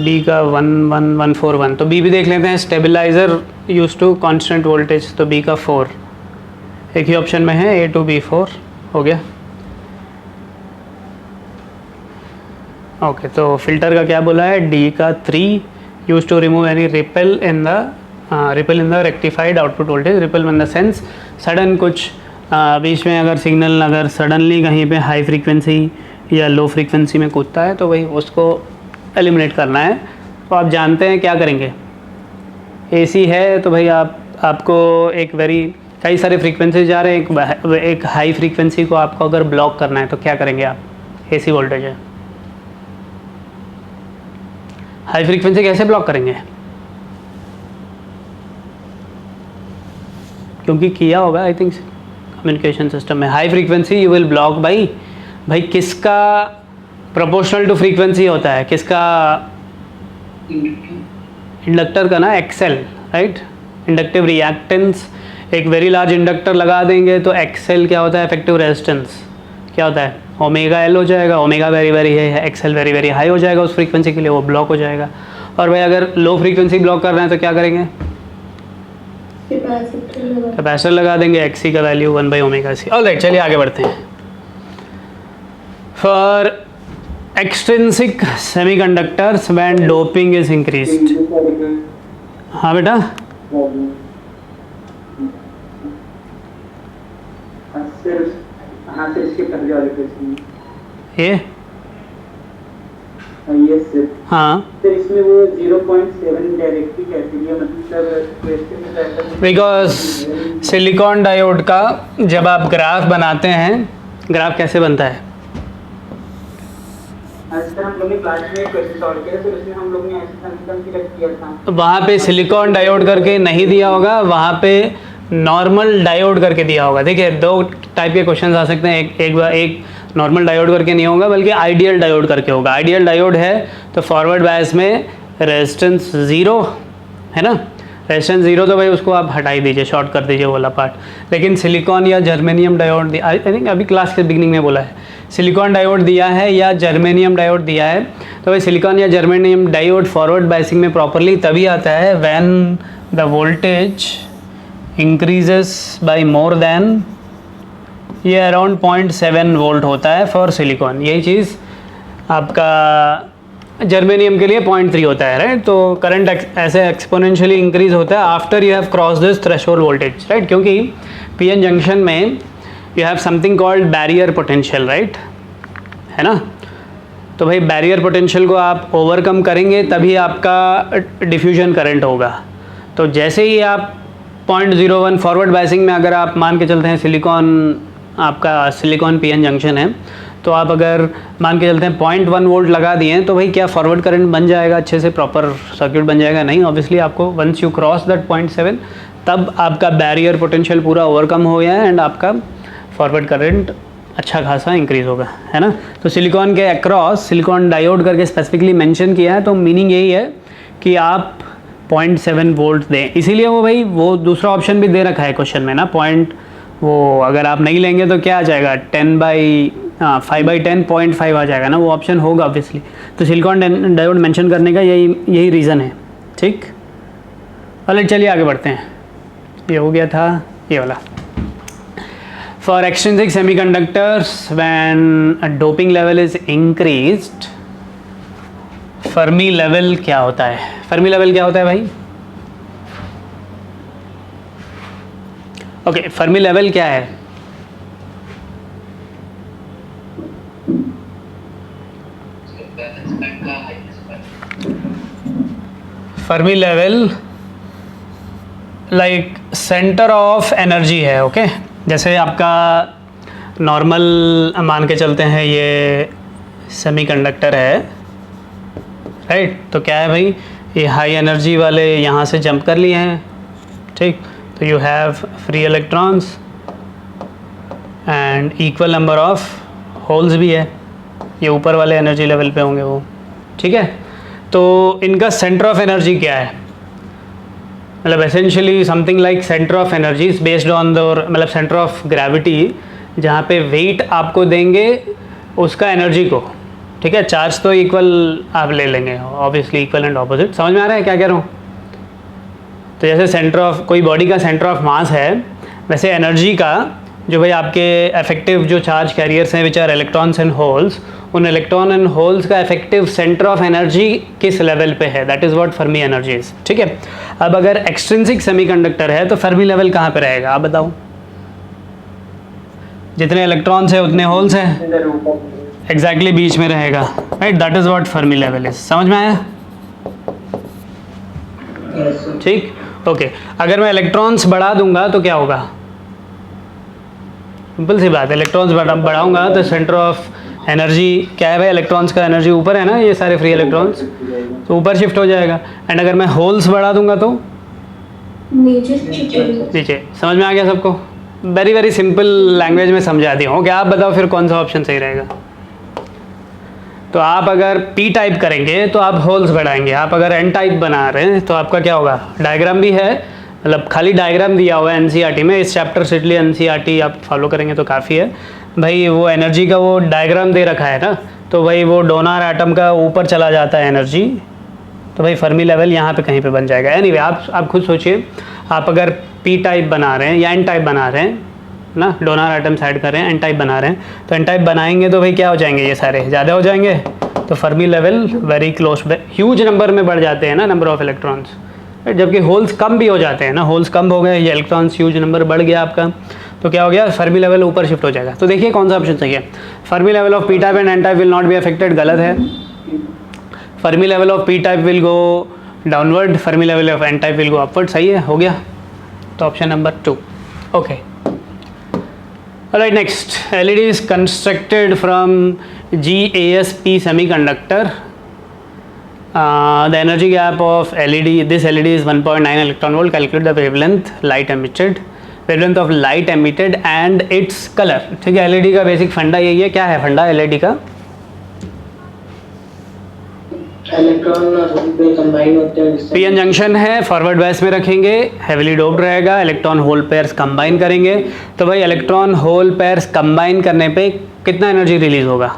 B का 1 1 1 4 1, तो B भी देख लेते हैं। Stabiliser use to constant voltage, तो B का 4, एक ही ऑप्शन में है, A to B 4 हो गया। ओके, तो फिल्टर का क्या बोला है, D का 3 use to remove any ripple in the rectified output voltage. Ripple in the sense sudden, कुछ बीच में अगर सिग्नल अगर सडनली कहीं पे हाई फ्रीक्वेंसी या लो फ्रीक्वेंसी में कूदता है तो वही उसको एलिमिनेट करना है। तो आप जानते हैं क्या करेंगे, AC है तो भाई आपको एक कई सारे फ्रीक्वेंसी जा रहे हैं, एक हाई फ्रीक्वेंसी को आपको अगर ब्लॉक करना है तो क्या करेंगे आप, AC वोल्टेज है, हाई फ्रीक्वेंसी कैसे ब्लॉक करेंगे, क्योंकि किया होगा आई थिंक कम्युनिकेशन सिस्टम में। High frequency you will block by, भाई किसका प्रोपोर्शनल टू फ्रीक्वेंसी होता है, किसका, इंडक्टर का ना, XL, राइट, इंडक्टिव रिएक्टेंस। एक वेरी लार्ज इंडक्टर लगा देंगे तो XL क्या होता है, इफेक्टिव रेजिस्टेंस क्या होता है, ओमेगा L हो जाएगा, ओमेगा वेरी वेरी है, XL वेरी वेरी हाई हो जाएगा उस फ्रीक्वेंसी के लिए, वो ब्लॉक हो जाएगा। और भाई अगर लो फ्रीक्वेंसी ब्लॉक कर रहे हैं तो क्या करेंगे, कैपेसिटर लगा देंगे, XC का वैल्यू 1/ωc। ऑलराइट, चलिए आगे बढ़ते हैं। For extrinsic semiconductors when doping is increased, हाँ बेटा, ये हाँ,
तो इसमें वो 0.7 डायरेक्टली कैसे दिया, मतलब
बिकॉज सिलिकॉन डायोड का जब आप ग्राफ बनाते हैं, ग्राफ कैसे बनता है,
हम लोग ने क्लास में क्वेश्चन सॉल्व किया तो उसमें हम लोग ने ऐसे समीकरण सिलेक्ट किया था,
वहाँ पे सिलिकॉन डायोड करके नहीं दिया होगा, वहाँ पे नॉर्मल डायोड करके दिया होगा। देखिए 2 टाइप के क्वेश्चन आ सकते हैं, एक नॉर्मल डायोड करके नहीं होगा बल्कि आइडियल डायोड करके होगा। आइडियल डायोड है तो फॉरवर्ड बायस में रेजिस्टेंस 0 है ना, रेजिस्टेंस 0 तो भाई उसको आप हटा ही दीजिए, शॉर्ट कर दीजिए वाला पार्ट। लेकिन सिलिकॉन या जर्मेनियम डायोड आई थिंक अभी क्लास के बिगिनिंग में बोला है, सिलिकॉन डायोड दिया है या जर्मेनियम डायोड दिया है, तो भाई सिलिकॉन या जर्मेनियम डायोड फॉरवर्ड बायसिंग में प्रॉपरली तभी आता है when the voltage increases by more than, ये अराउंड 0.7 वोल्ट होता है फॉर सिलिकॉन। यही चीज़ आपका जर्मेनियम के लिए 0.3 होता है, राइट। तो करंट ऐसे एक्सपोनेंशियली इंक्रीज होता है after you have cross this threshold voltage, right, क्योंकि पीएन जंक्शन में you have something called barrier potential, right, है ना। तो भाई बैरियर पोटेंशियल को आप ओवरकम करेंगे तभी आपका डिफ्यूजन करंट होगा। तो जैसे ही आप 0.01 फॉरवर्ड बायसिंग में अगर आप मान के चलते हैं सिलिकॉन, आपका सिलिकॉन पीएन जंक्शन है, तो आप अगर मान के चलते हैं 0.1 वोल्ट लगा दिए हैं तो भाई क्या फॉरवर्ड करंट बन जाएगा, अच्छे से प्रॉपर सर्किट बन जाएगा? नहीं, ऑब्वियसली आपको वंस यू क्रॉस दैट 0.7 तब आपका बैरियर पोटेंशियल पूरा ओवरकम हो गया है एंड आपका फॉरवर्ड करंट अच्छा खासा इंक्रीज होगा, है ना। तो सिलिकॉन के अक्रॉस सिलिकॉन डायोड करके स्पेसिफिकली मेंशन किया है, तो मीनिंग यही है कि आप 0.7 वोल्ट दें। इसीलिए वो भाई वो दूसरा ऑप्शन भी दे रखा है क्वेश्चन में ना, वो अगर आप नहीं लेंगे तो क्या आ जाएगा 5/10 0.5 आ जाएगा ना, वो ऑप्शन होगा ऑब्वियसली। तो सिलिकॉन डायोड मेंशन करने का यही रीज़न है, ठीक। चलिए चलिए आगे बढ़ते हैं, ये हो गया था ये वाला। For extrinsic semiconductors when doping level is increased, Fermi level क्या होता है? फर्मी लेवल क्या होता है भाई? ओके, फर्मी लेवल क्या है? Fermi level like centre of energy है, ओके। जैसे आपका नॉर्मल मान के चलते हैं ये सेमीकंडक्टर है, राइट। तो क्या है भाई, ये हाई एनर्जी वाले यहाँ से जंप कर लिए हैं, ठीक। तो you have free electrons and equal number of holes भी है, ये ऊपर वाले एनर्जी लेवल पे होंगे वो, ठीक है। तो इनका सेंटर ऑफ एनर्जी क्या है? मतलब essentially something like centre of energy is based on the, मतलब सेंटर ऑफ ग्रेविटी, जहाँ पे वेट आपको देंगे उसका एनर्जी को, ठीक है। चार्ज तो इक्वल आप ले लेंगे ऑब्वियसली, इक्वल एंड ऑपोजिट। समझ में आ रहा है क्या कह रहा हूँ? तो जैसे सेंटर ऑफ कोई बॉडी का सेंटर ऑफ मास है, वैसे एनर्जी का जो भाई आपके इफेक्टिव जो चार्ज कैरियर्स हैं which are electrons and holes, उन इलेक्ट्रॉन एंड होल्स का इफेक्टिव सेंटर ऑफ एनर्जी किस लेवल पे है, that is what Fermi energy is, ठीक है। अब अगर एक्सट्रिंसिक सेमीकंडक्टर है तो फर्मी लेवल कहाँ पे रहेगा आप बताओ? जितने इलेक्ट्रॉन्स है उतने होल्स हैं, एग्जैक्टली बीच में रहेगा, right. That is what Fermi level is. समझ में आया? ठीक, ओके। अगर मैं इलेक्ट्रॉन्स बढ़ा दूंगा तो क्या होगा? सिंपल सी बात है, इलेक्ट्रॉन्स बढ़ाऊंगा तो सेंटर ऑफ एनर्जी क्या है भाई? इलेक्ट्रॉन्स का एनर्जी ऊपर है ना, ये सारे फ्री इलेक्ट्रॉन्स, तो ऊपर शिफ्ट हो जाएगा। एंड अगर मैं होल्स बढ़ा दूंगा तो नीचे। समझ में आ गया सबको? वेरी वेरी सिंपल लैंग्वेज में समझा दिया हूँ। क्या आप बताओ फिर कौन सा ऑप्शन सही रहेगा? तो आप अगर पी टाइप करेंगे तो आप होल्स बढ़ाएंगे, आप अगर एन टाइप बना रहे हैं तो आपका क्या होगा? डायग्राम भी है, मतलब खाली डायग्राम दिया हुआ है एनसीईआरटी में, इस चैप्टर से इसलिए एनसीईआरटी आप फॉलो करेंगे तो काफ़ी है भाई। वो एनर्जी का वो डायग्राम दे रखा है ना, तो भाई वो डोनर एटम का ऊपर चला जाता है एनर्जी, तो भाई फर्मी लेवल यहाँ पे कहीं पे बन जाएगा। एनीवे आप खुद सोचिए, आप अगर पी टाइप बना रहे हैं या एन टाइप बना रहे हैं ना, डोनर एटम साइड कर रहे हैं, एन टाइप बना रहे हैं, तो एन टाइप बनाएंगे तो भाई क्या हो जाएंगे? ये सारे ज़्यादा हो जाएंगे, तो Fermi level very close, huge number में बढ़ जाते हैं ना, नंबर ऑफ इलेक्ट्रॉन्स, जबकि होल्स कम भी हो जाते हैं ना, होल्स कम हो गए, ये इलेक्ट्रॉन्स ह्यूज नंबर बढ़ गया आपका, तो क्या हो गया? फर्मी लेवल ऊपर शिफ्ट हो जाएगा। तो देखिए कौन सा ऑप्शन सही है। Fermi level of P type and N type will not be affected, गलत है। Fermi level of P type will go downward, Fermi level of N type will go upward, सही है, हो गया। तो option number 2, okay. Alright, next, LED is constructed from GaSP semiconductor. The energy gap of LED, this LED is 1.9 electron volt. Calculate the wavelength light emitted wavelength of light emitted and its colour. ठीक है, LED का basic फंडा यही है। क्या है फंडा LED का?
इलेक्ट्रॉन और होल कंबाइन होते हैं जिससे
पीएन जंक्शन है, फॉरवर्ड बायस में रखेंगे, हेवीली डोप्ड रहेगा, इलेक्ट्रॉन होल पेयर्स कंबाइन करेंगे। तो भाई इलेक्ट्रॉन होल पेयर्स कंबाइन करने पे कितना एनर्जी रिलीज होगा?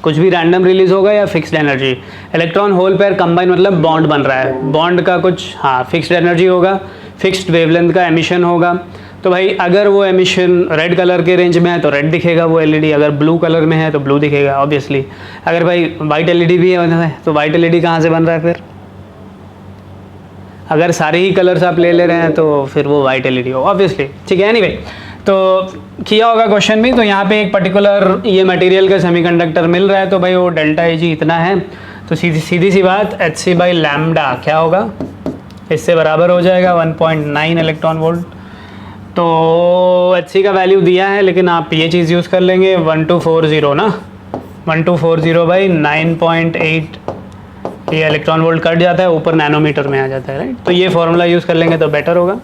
कुछ भी रैंडम रिलीज होगा या fixed energy? Electron hole pair combine मतलब बॉन्ड बन रहा है, बॉन्ड का कुछ फिक्स्ड एनर्जी होगा, फिक्स्ड वेवलेंथ का एमिशन होगा। तो भाई अगर वो एमिशन रेड कलर के रेंज में है तो रेड दिखेगा वो एलईडी, अगर ब्लू कलर में है तो ब्लू दिखेगा ऑब्वियसली। अगर भाई वाइट एलईडी भी है तो वाइट एलईडी कहाँ से बन रहा है फिर? अगर सारे ही कलर्स आप ले ले रहे हैं तो फिर वो वाइट एलईडी हो ऑब्वियसली। ठीक है, एनीवे तो किया होगा क्वेश्चन भी। तो यहाँ पे एक पर्टिकुलर ये मटेरियल का सेमीकंडक्टर मिल रहा है, तो भाई वो डेल्टा ए जी इतना है। तो सीधी सी बात hc/लैम्डा क्या होगा? इससे बराबर हो जाएगा 1.9 इलेक्ट्रॉन वोल्ट। तो hc का वैल्यू दिया है, लेकिन आप ये चीज़ यूज़ कर लेंगे 1240 ना, 1240/9.8 ये इलेक्ट्रॉन वोल्ट कट जाता है, ऊपर नैनोमीटर में आ जाता है, राइट। तो ये फॉर्मूला यूज़ कर लेंगे तो बेटर होगा।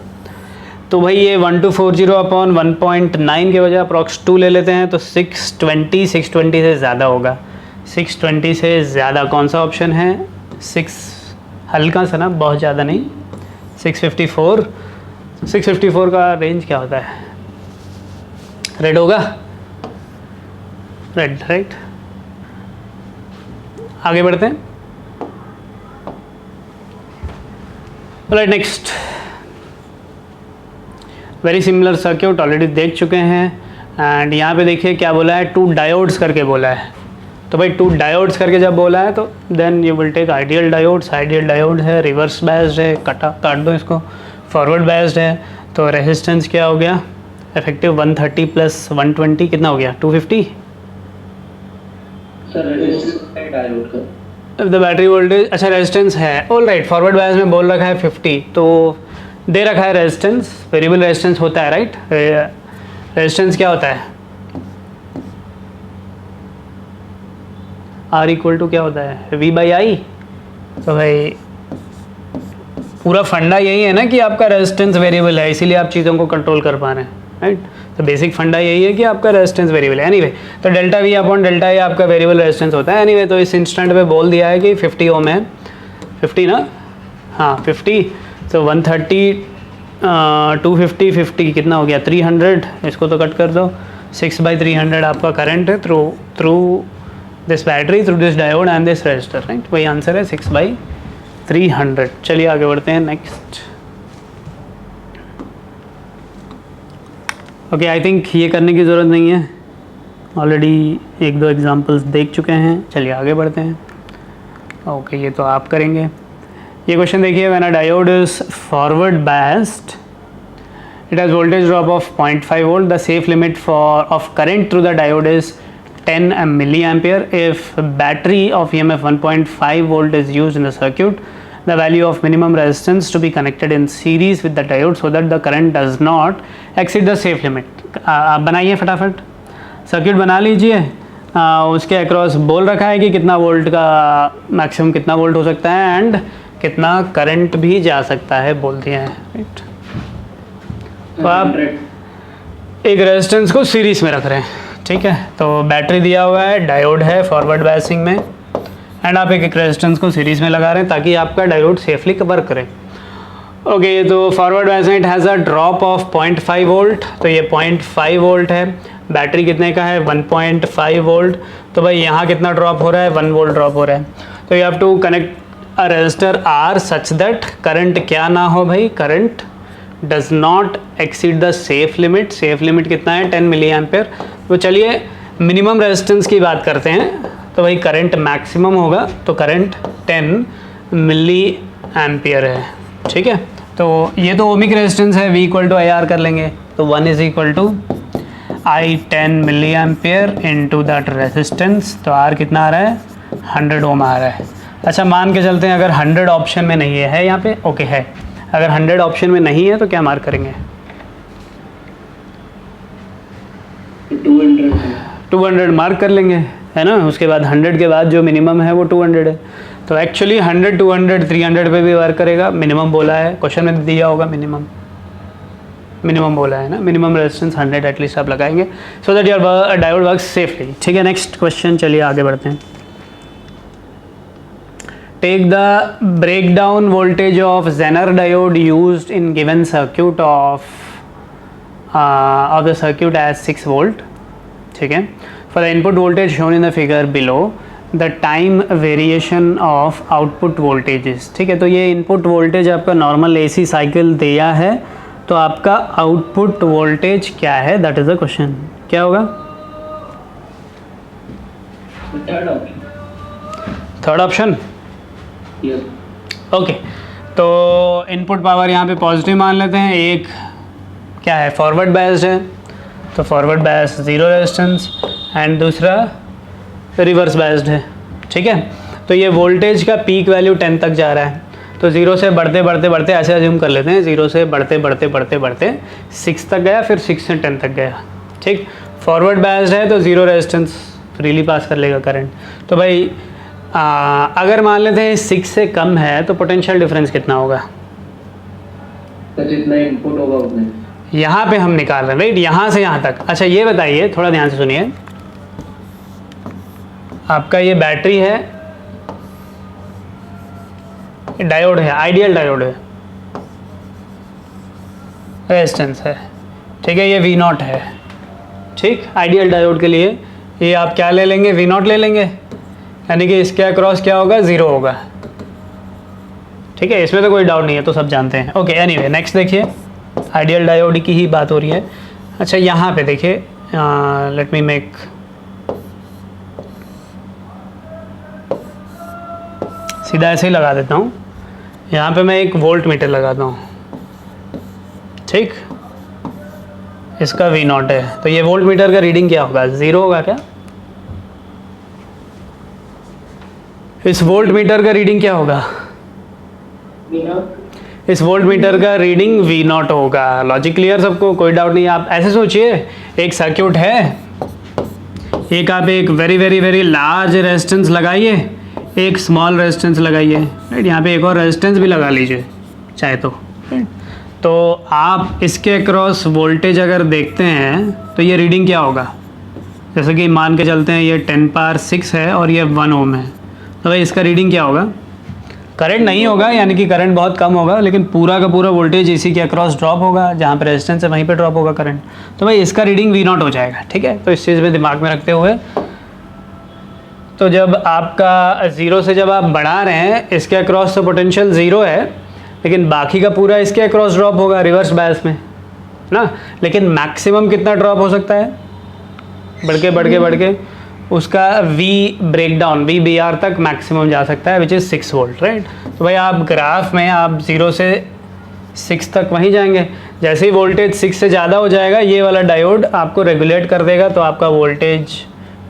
तो भाई ये 1240/1.9 के वजह अप्रॉक्स 2 ले लेते हैं, तो 620 से ज़्यादा होगा। 620 से ज़्यादा कौन सा ऑप्शन है? 6 हल्का सा ना, बहुत ज़्यादा नहीं, 654 का रेंज क्या होता है? रेड होगा, रेड, राइट। आगे बढ़ते हैं। Right, next very similar circuit already देख चुके हैं। एंड यहाँ पे देखिए क्या बोला है, 2 डायोड्स करके बोला है। तो भाई 2 डायोड्स करके जब बोला है तो then you will take ideal diodes. Ideal diode है, रिवर्स बायस्ड है, काट दो इसको, फॉरवर्ड बायस्ड है। तो रेजिस्टेंस क्या हो गया? इफेक्टिव 130 + 120 कितना हो गया? 250।
सर रेजिस्टेंस डायोड का
द बैटरी वोल्टेज, अच्छा रेजिस्टेंस है, ऑल राइट। फॉरवर्ड बायस में बोल रखा है 50, तो दे रखा है रेजिस्टेंस, वेरिएबल रेजिस्टेंस होता है, राइट। रेजिस्टेंस क्या होता है? R = क्या होता है? V/I। तो भाई पूरा फंडा यही है ना कि आपका रेजिस्टेंस वेरिएबल है, इसीलिए आप चीज़ों को कंट्रोल कर पा रहे हैं, राइट। तो बेसिक फंडा यही है कि आपका रेजिस्टेंस वेरिएबल है। एनीवे तो ΔV/ΔI आपका वेरिएबल रेजिस्टेंस होता है। एनीवे तो इस इंस्टेंट पे बोल दिया है कि 50 ओम है, 50 ना, हाँ 50। तो 130 250 50 कितना हो गया? 300। इसको तो कट कर दो, 6/300 आपका करंट है through this battery, through this diode and this resistor, right. वही आंसर है 6/300। चलिए आगे बढ़ते हैं नेक्स्ट। ओके, आई थिंक ये करने की ज़रूरत नहीं है, ऑलरेडी 1-2 एग्जांपल्स देख चुके हैं। चलिए आगे बढ़ते हैं। ओके, ये तो आप करेंगे। ये क्वेश्चन देखिए, when a diode is forward biased it has voltage drop of 0.5 volt, the safe limit of current through the diode is 10 milliampere. If battery of EMF 1.5 volt is used in the circuit, the value of minimum resistance to be connected in series with the diode so that the current does not exceed the safe limit. आप बनाइए फटाफट, circuit बना लीजिए। उसके across बोल रखा है कि कितना वोल्ट का मैक्सिमम कितना वोल्ट हो सकता है एंड कितना करंट भी जा सकता है बोल दिया है, राइट। तो आप एक रेजिस्टेंस को सीरीज में रख रहे हैं, ठीक है। तो बैटरी दिया हुआ है, डायोड है फॉरवर्ड बायसिंग में, एंड आप एक रेजिस्टेंस को सीरीज में लगा रहे हैं ताकि आपका डायोड सेफली वर्क करे। ओके, तो forward biasing it has a drop of 0.5 volt. तो ये 0.5 वोल्ट है, बैटरी कितने का है? 1.5 वोल्ट। तो भाई यहाँ कितना ड्रॉप हो रहा है? 1 वोल्ट ड्रॉप हो रहा है। तो you have to connect a resistor R such that current क्या ना हो भाई? Current does not exceed the safe limit. Safe limit कितना है? 10 milliampere। तो चलिए मिनिमम रेजिस्टेंस की बात करते हैं। तो भाई करंट मैक्सिमम होगा, तो करंट 10 milliampere है, ठीक है। तो ये तो ओमिक रेजिस्टेंस है, V = IR कर लेंगे। तो 1 = I10 milliampere into that resistance. तो R कितना आ रहा है? 100 ओम आ रहा है। अच्छा, मान के चलते हैं अगर 100 ऑप्शन में नहीं है यहाँ पे, ओके है। अगर 100 ऑप्शन में नहीं है तो क्या मार्क करेंगे? 200 मार्क कर लेंगे, है ना। उसके बाद 100 के बाद जो मिनिमम है वो 200 है। तो एक्चुअली 100 200 300 पे भी वर्क करेगा। मिनिमम बोला है, क्वेश्चन में दिया होगा मिनिमम। मिनिमम बोला है ना, मिनिमम रेजिस्टेंस 100 एटलीस्ट आप लगाएंगे so that your diode works safely. ठीक है, नेक्स्ट क्वेश्चन, चलिए आगे बढ़ते हैं। Take the breakdown voltage of Zener diode used in given circuit of the circuit as 6 volt. ठीक है, for the input voltage shown in the figure below the time variation of output voltages. ठीक है, तो ये input voltage आपका normal AC cycle दिया है, तो आपका आउटपुट वोल्टेज क्या है, दैट इज द क्वेश्चन। क्या होगा? Third option. ओके, तो इनपुट पावर यहाँ पे पॉजिटिव मान लेते हैं। एक क्या है, फॉरवर्ड बायस्ड है, तो फॉरवर्ड बायस 0 रेजिस्टेंस, एंड दूसरा रिवर्स बायस्ड है। ठीक है, तो ये वोल्टेज का पीक वैल्यू 10 तक जा रहा है, तो 0 से बढ़ते बढ़ते बढ़ते ऐसे अज्यूम कर लेते हैं, 0 से बढ़ते बढ़ते बढ़ते बढ़ते 6 तक गया, फिर 6 से 10 तक गया। ठीक, फॉरवर्ड बायस्ड है तो 0 रेजिस्टेंस फ्रीली पास कर लेगा करंट। तो भाई अगर मान लेते हैं 6 से कम है तो पोटेंशियल डिफरेंस कितना होगा?
तो जितना इनपुट होगा उतने,
यहाँ पे हम निकाल रहे हैं राइट, यहाँ से यहाँ तक। अच्छा ये बताइए, थोड़ा ध्यान से सुनिए, आपका ये बैटरी है, डायोड है, आइडियल डायोड है, रेजिस्टेंस है। ठीक है, ये V0 है। ठीक, आइडियल डायोड के लिए ये आप क्या ले लेंगे, V0 ले लेंगे, यानी कि इसके अक्रॉस क्या होगा, 0 होगा। ठीक है, इसमें तो कोई डाउट नहीं है, तो सब जानते हैं। ओके, एनीवे नेक्स्ट देखिए, आइडियल डायोड की ही बात हो रही है। अच्छा यहाँ पे देखिए, लेट मी मेक, सीधा ऐसे ही लगा देता हूँ, यहाँ पे मैं एक वोल्ट मीटर लगाता हूँ। ठीक, इसका V0 है, तो ये वोल्ट मीटर का रीडिंग क्या होगा, 0 होगा क्या? इस वोल्ट मीटर का रीडिंग क्या होगा? इस वोल्ट मीटर का रीडिंग V0 होगा। लॉजिक क्लियर सबको, कोई डाउट नहीं। आप ऐसे सोचिए, एक सर्क्यूट है, एक आप एक very very very large resistance लगाइए, एक स्मॉल रेजिस्टेंस लगाइए, राइट, यहाँ पे एक और रेजिस्टेंस भी लगा लीजिए चाहे तो, राइट। तो आप इसके अक्रॉस वोल्टेज अगर देखते हैं तो ये रीडिंग क्या होगा, जैसे कि मान के चलते हैं ये 10 पावर 6 है और ये 1 ओम है, तो भाई इसका रीडिंग क्या होगा? करंट नहीं होगा, यानी कि करंट बहुत कम होगा, लेकिन पूरा का पूरा वोल्टेज इसी के अक्रॉस ड्रॉप होगा, जहाँ पे रेजिस्टेंस है वहीं पे ड्रॉप होगा करंट, तो भाई इसका रीडिंग V0 हो जाएगा। ठीक है, तो इस चीज़ में दिमाग में रखते हुए, तो जब आपका 0 से जब आप बढ़ा रहे हैं, इसके अक्रॉस तो पोटेंशियल 0 है, लेकिन बाकी का पूरा इसके अक्रॉस ड्रॉप होगा रिवर्स बायस में ना, लेकिन मैक्सिमम कितना ड्रॉप हो सकता है, बढ़ के बढ़ के उसका V ब्रेकडाउन VBR तक मैक्सिमम जा सकता है, विच इज़ 6 वोल्ट, राइट। तो भाई आप ग्राफ में आप 0 से 6 तक वहीं जाएंगे, जैसे ही वोल्टेज 6 से ज़्यादा हो जाएगा, ये वाला डायोड आपको रेगुलेट कर देगा, तो आपका वोल्टेज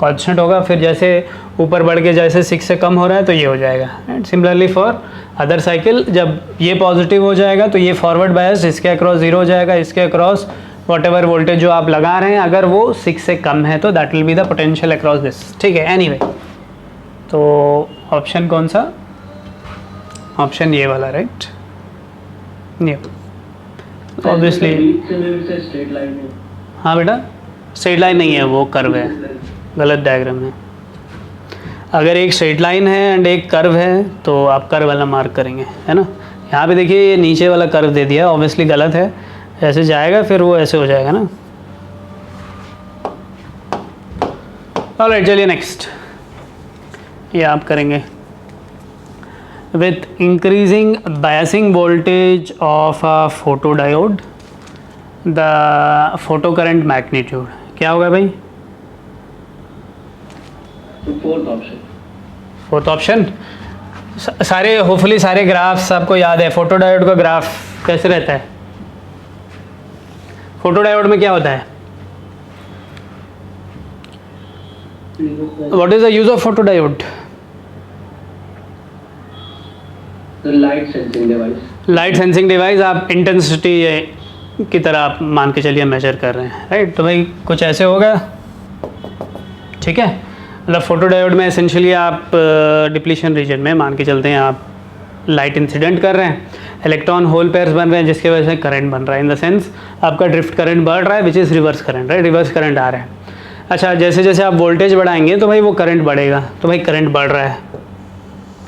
कांस्टेंट होगा। फिर जैसे ऊपर बढ़ के जैसे 6 से कम हो रहा है तो ये हो जाएगा, right. Similarly for other cycle, जब ये पॉजिटिव हो जाएगा तो ये फॉरवर्ड बायस, इसके अक्रॉस 0 हो जाएगा, इसके अक्रॉस वॉट एवर वोल्टेज जो आप लगा रहे हैं, अगर वो 6 से कम है तो that will be the potential across this. ठीक है, एनीवे, तो ऑप्शन कौन सा? ऑप्शन ये वाला, राइट। ये ऑब्वियसली,
स्ट्रेट लाइन है।
हाँ बेटा, स्ट्रेट लाइन नहीं है, वो कर्व है, गलत डायग्राम है। अगर एक स्ट्रेट लाइन है एंड एक कर्व है तो आप कर्व वाला मार्क करेंगे, है ना। यहाँ पे देखिए ये नीचे वाला कर्व दे दिया, ऑब्वियसली गलत है, ऐसे जाएगा फिर वो ऐसे हो जाएगा ना। ऑलराइट, चलिए नेक्स्ट, ये आप करेंगे। With increasing biasing voltage of a photo diode the photo current magnitude क्या होगा भाई? Fourth option. सारे होपफुली सारे ग्राफ्स आपको याद है। फोटो डायोड का ग्राफ कैसे रहता है? फोटो डायोड में क्या होता है? What is the use of photo diode?
Light sensing device.
Light sensing device, आप इंटेंसिटी की तरह आप मान के चलिए मेजर कर रहे हैं, राइट। तो भाई कुछ ऐसे होगा, ठीक है। मतलब फोटो डायोड में एसेंशियली आप डिप्लीशन रीजन में मान के चलते हैं आप लाइट इंसिडेंट कर रहे हैं, इलेक्ट्रॉन होल पेयर्स बन रहे हैं जिसकी वजह से करंट बन रहा है, इन द सेंस आपका ड्रिफ्ट करंट बढ़ रहा है which is reverse current, right, reverse current आ रहा है। अच्छा, जैसे जैसे आप वोल्टेज बढ़ाएंगे तो भाई वो करंट बढ़ेगा, तो भाई करंट बढ़ रहा है,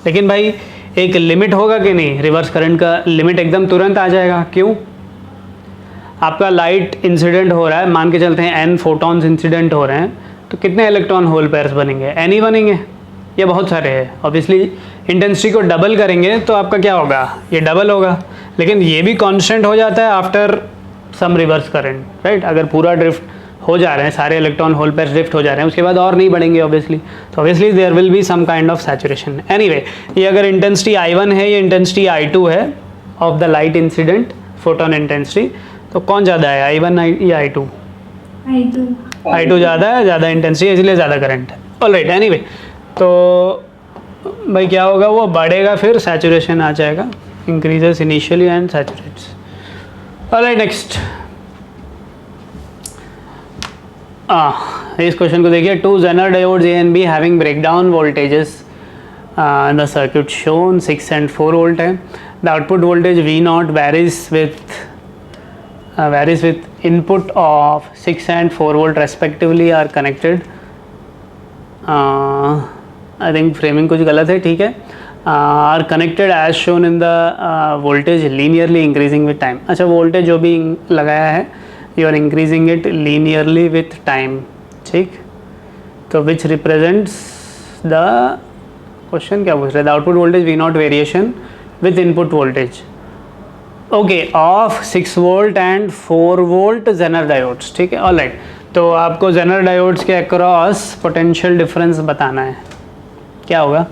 लेकिन भाई एक लिमिट होगा कि नहीं, रिवर्स करंट का लिमिट एकदम तुरंत आ जाएगा। क्यों? आपका लाइट इंसिडेंट हो रहा है, मान के चलते हैं n फोटॉन्स इंसिडेंट हो रहे हैं, तो कितने इलेक्ट्रॉन होल पेयर्स बनेंगे? n ही बनेंगे, ये बहुत सारे हैं। ऑब्वियसली इंटेंसिटी को डबल करेंगे तो आपका क्या होगा, ये डबल होगा, लेकिन ये भी कांस्टेंट हो जाता है after some reverse current, right. अगर पूरा ड्रिफ्ट हो जा रहे हैं, सारे इलेक्ट्रॉन होल पेयर्स ड्रिफ्ट हो जा रहे हैं, उसके बाद और नहीं बढ़ेंगे ऑब्वियसली, तो obviously there will be some kind of saturation. Anyway, ये अगर इंटेंसिटी I1 है, ये इंटेंसिटी I2 है of the light incident photon intensity, तो कौन ज़्यादा है, I1 या I2? I2 ज़्यादा है, ज़्यादा इंटेंसिटी है, इसलिए ज़्यादा करंट है। ऑलराइट, एनीवे, तो भाई क्या होगा, वो बढ़ेगा फिर सैचुरेशन आ जाएगा, increases initially and सैचुरेट्स। Alright, next इस क्वेश्चन को देखिए। 2 Zener diodes A and B having breakdown voltages in the circuit shown 6 and 4 volt है। The output voltage V0 varies with input of 6 and 4 volt respectively are connected। I think framing कुछ गलत है, ठीक है। are connected as shown in the voltage linearly increasing with time। अच्छा, voltage जो भी लगाया है you are increasing it linearly with time, ठीक। तो which represents the question क्या पूछ रहे हैं, the output voltage V0 variation with input voltage, okay, of 6 volt and 4 volt Zener diodes, ठीक है। ऑलराइट, तो आपको Zener diodes के अक्रॉस पोटेंशियल डिफरेंस बताना है, क्या होगा?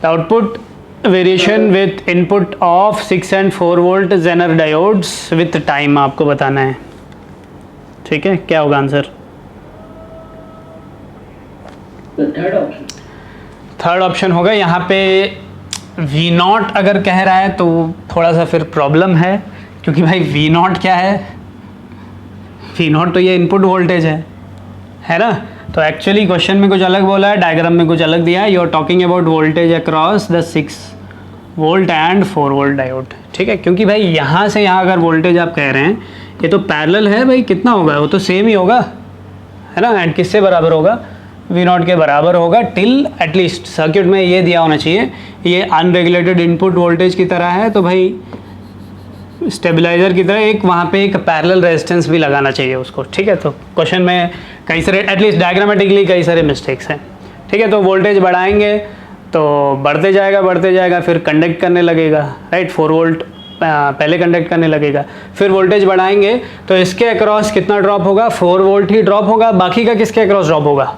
Output variation with input of 6 and 4 volt Zener diodes with time आपको बताना है, ठीक है। क्या होगा आंसर? थर्ड ऑप्शन होगा। यहाँ पे V0 अगर कह रहा है तो थोड़ा सा फिर प्रॉब्लम है, क्योंकि भाई V0 क्या है, V0 तो ये इनपुट वोल्टेज है ना। तो एक्चुअली क्वेश्चन में कुछ अलग बोला है, डायग्राम में कुछ अलग दिया है। You are talking about voltage across the 6 volt and 4 volt diode, ठीक है। क्योंकि भाई यहाँ से यहाँ अगर वोल्टेज आप कह रहे हैं ये तो पैरेलल है, भाई कितना होगा, वो तो सेम ही होगा, है ना। एंड किससे बराबर होगा, V0 के बराबर होगा, टिल एटलीस्ट सर्किट में ये दिया होना चाहिए, ये अनरेगुलेटेड इनपुट वोल्टेज की तरह है, तो भाई स्टेबलाइजर की तरह एक वहाँ पे एक पैरेलल रेजिस्टेंस भी लगाना चाहिए उसको, ठीक है। तो क्वेश्चन में कई सारे एटलीस्ट डायग्रामेटिकली कई सारे मिस्टेक्स हैं, ठीक है। तो वोल्टेज बढ़ाएंगे तो बढ़ते जाएगा, फिर कंडक्ट करने लगेगा, राइट। 4 volt पहले कंडक्ट करने लगेगा, फिर वोल्टेज बढ़ाएंगे तो इसके अक्रॉस कितना ड्रॉप होगा, 4 volt ही ड्रॉप होगा, बाकी का किसके अक्रॉस ड्रॉप होगा।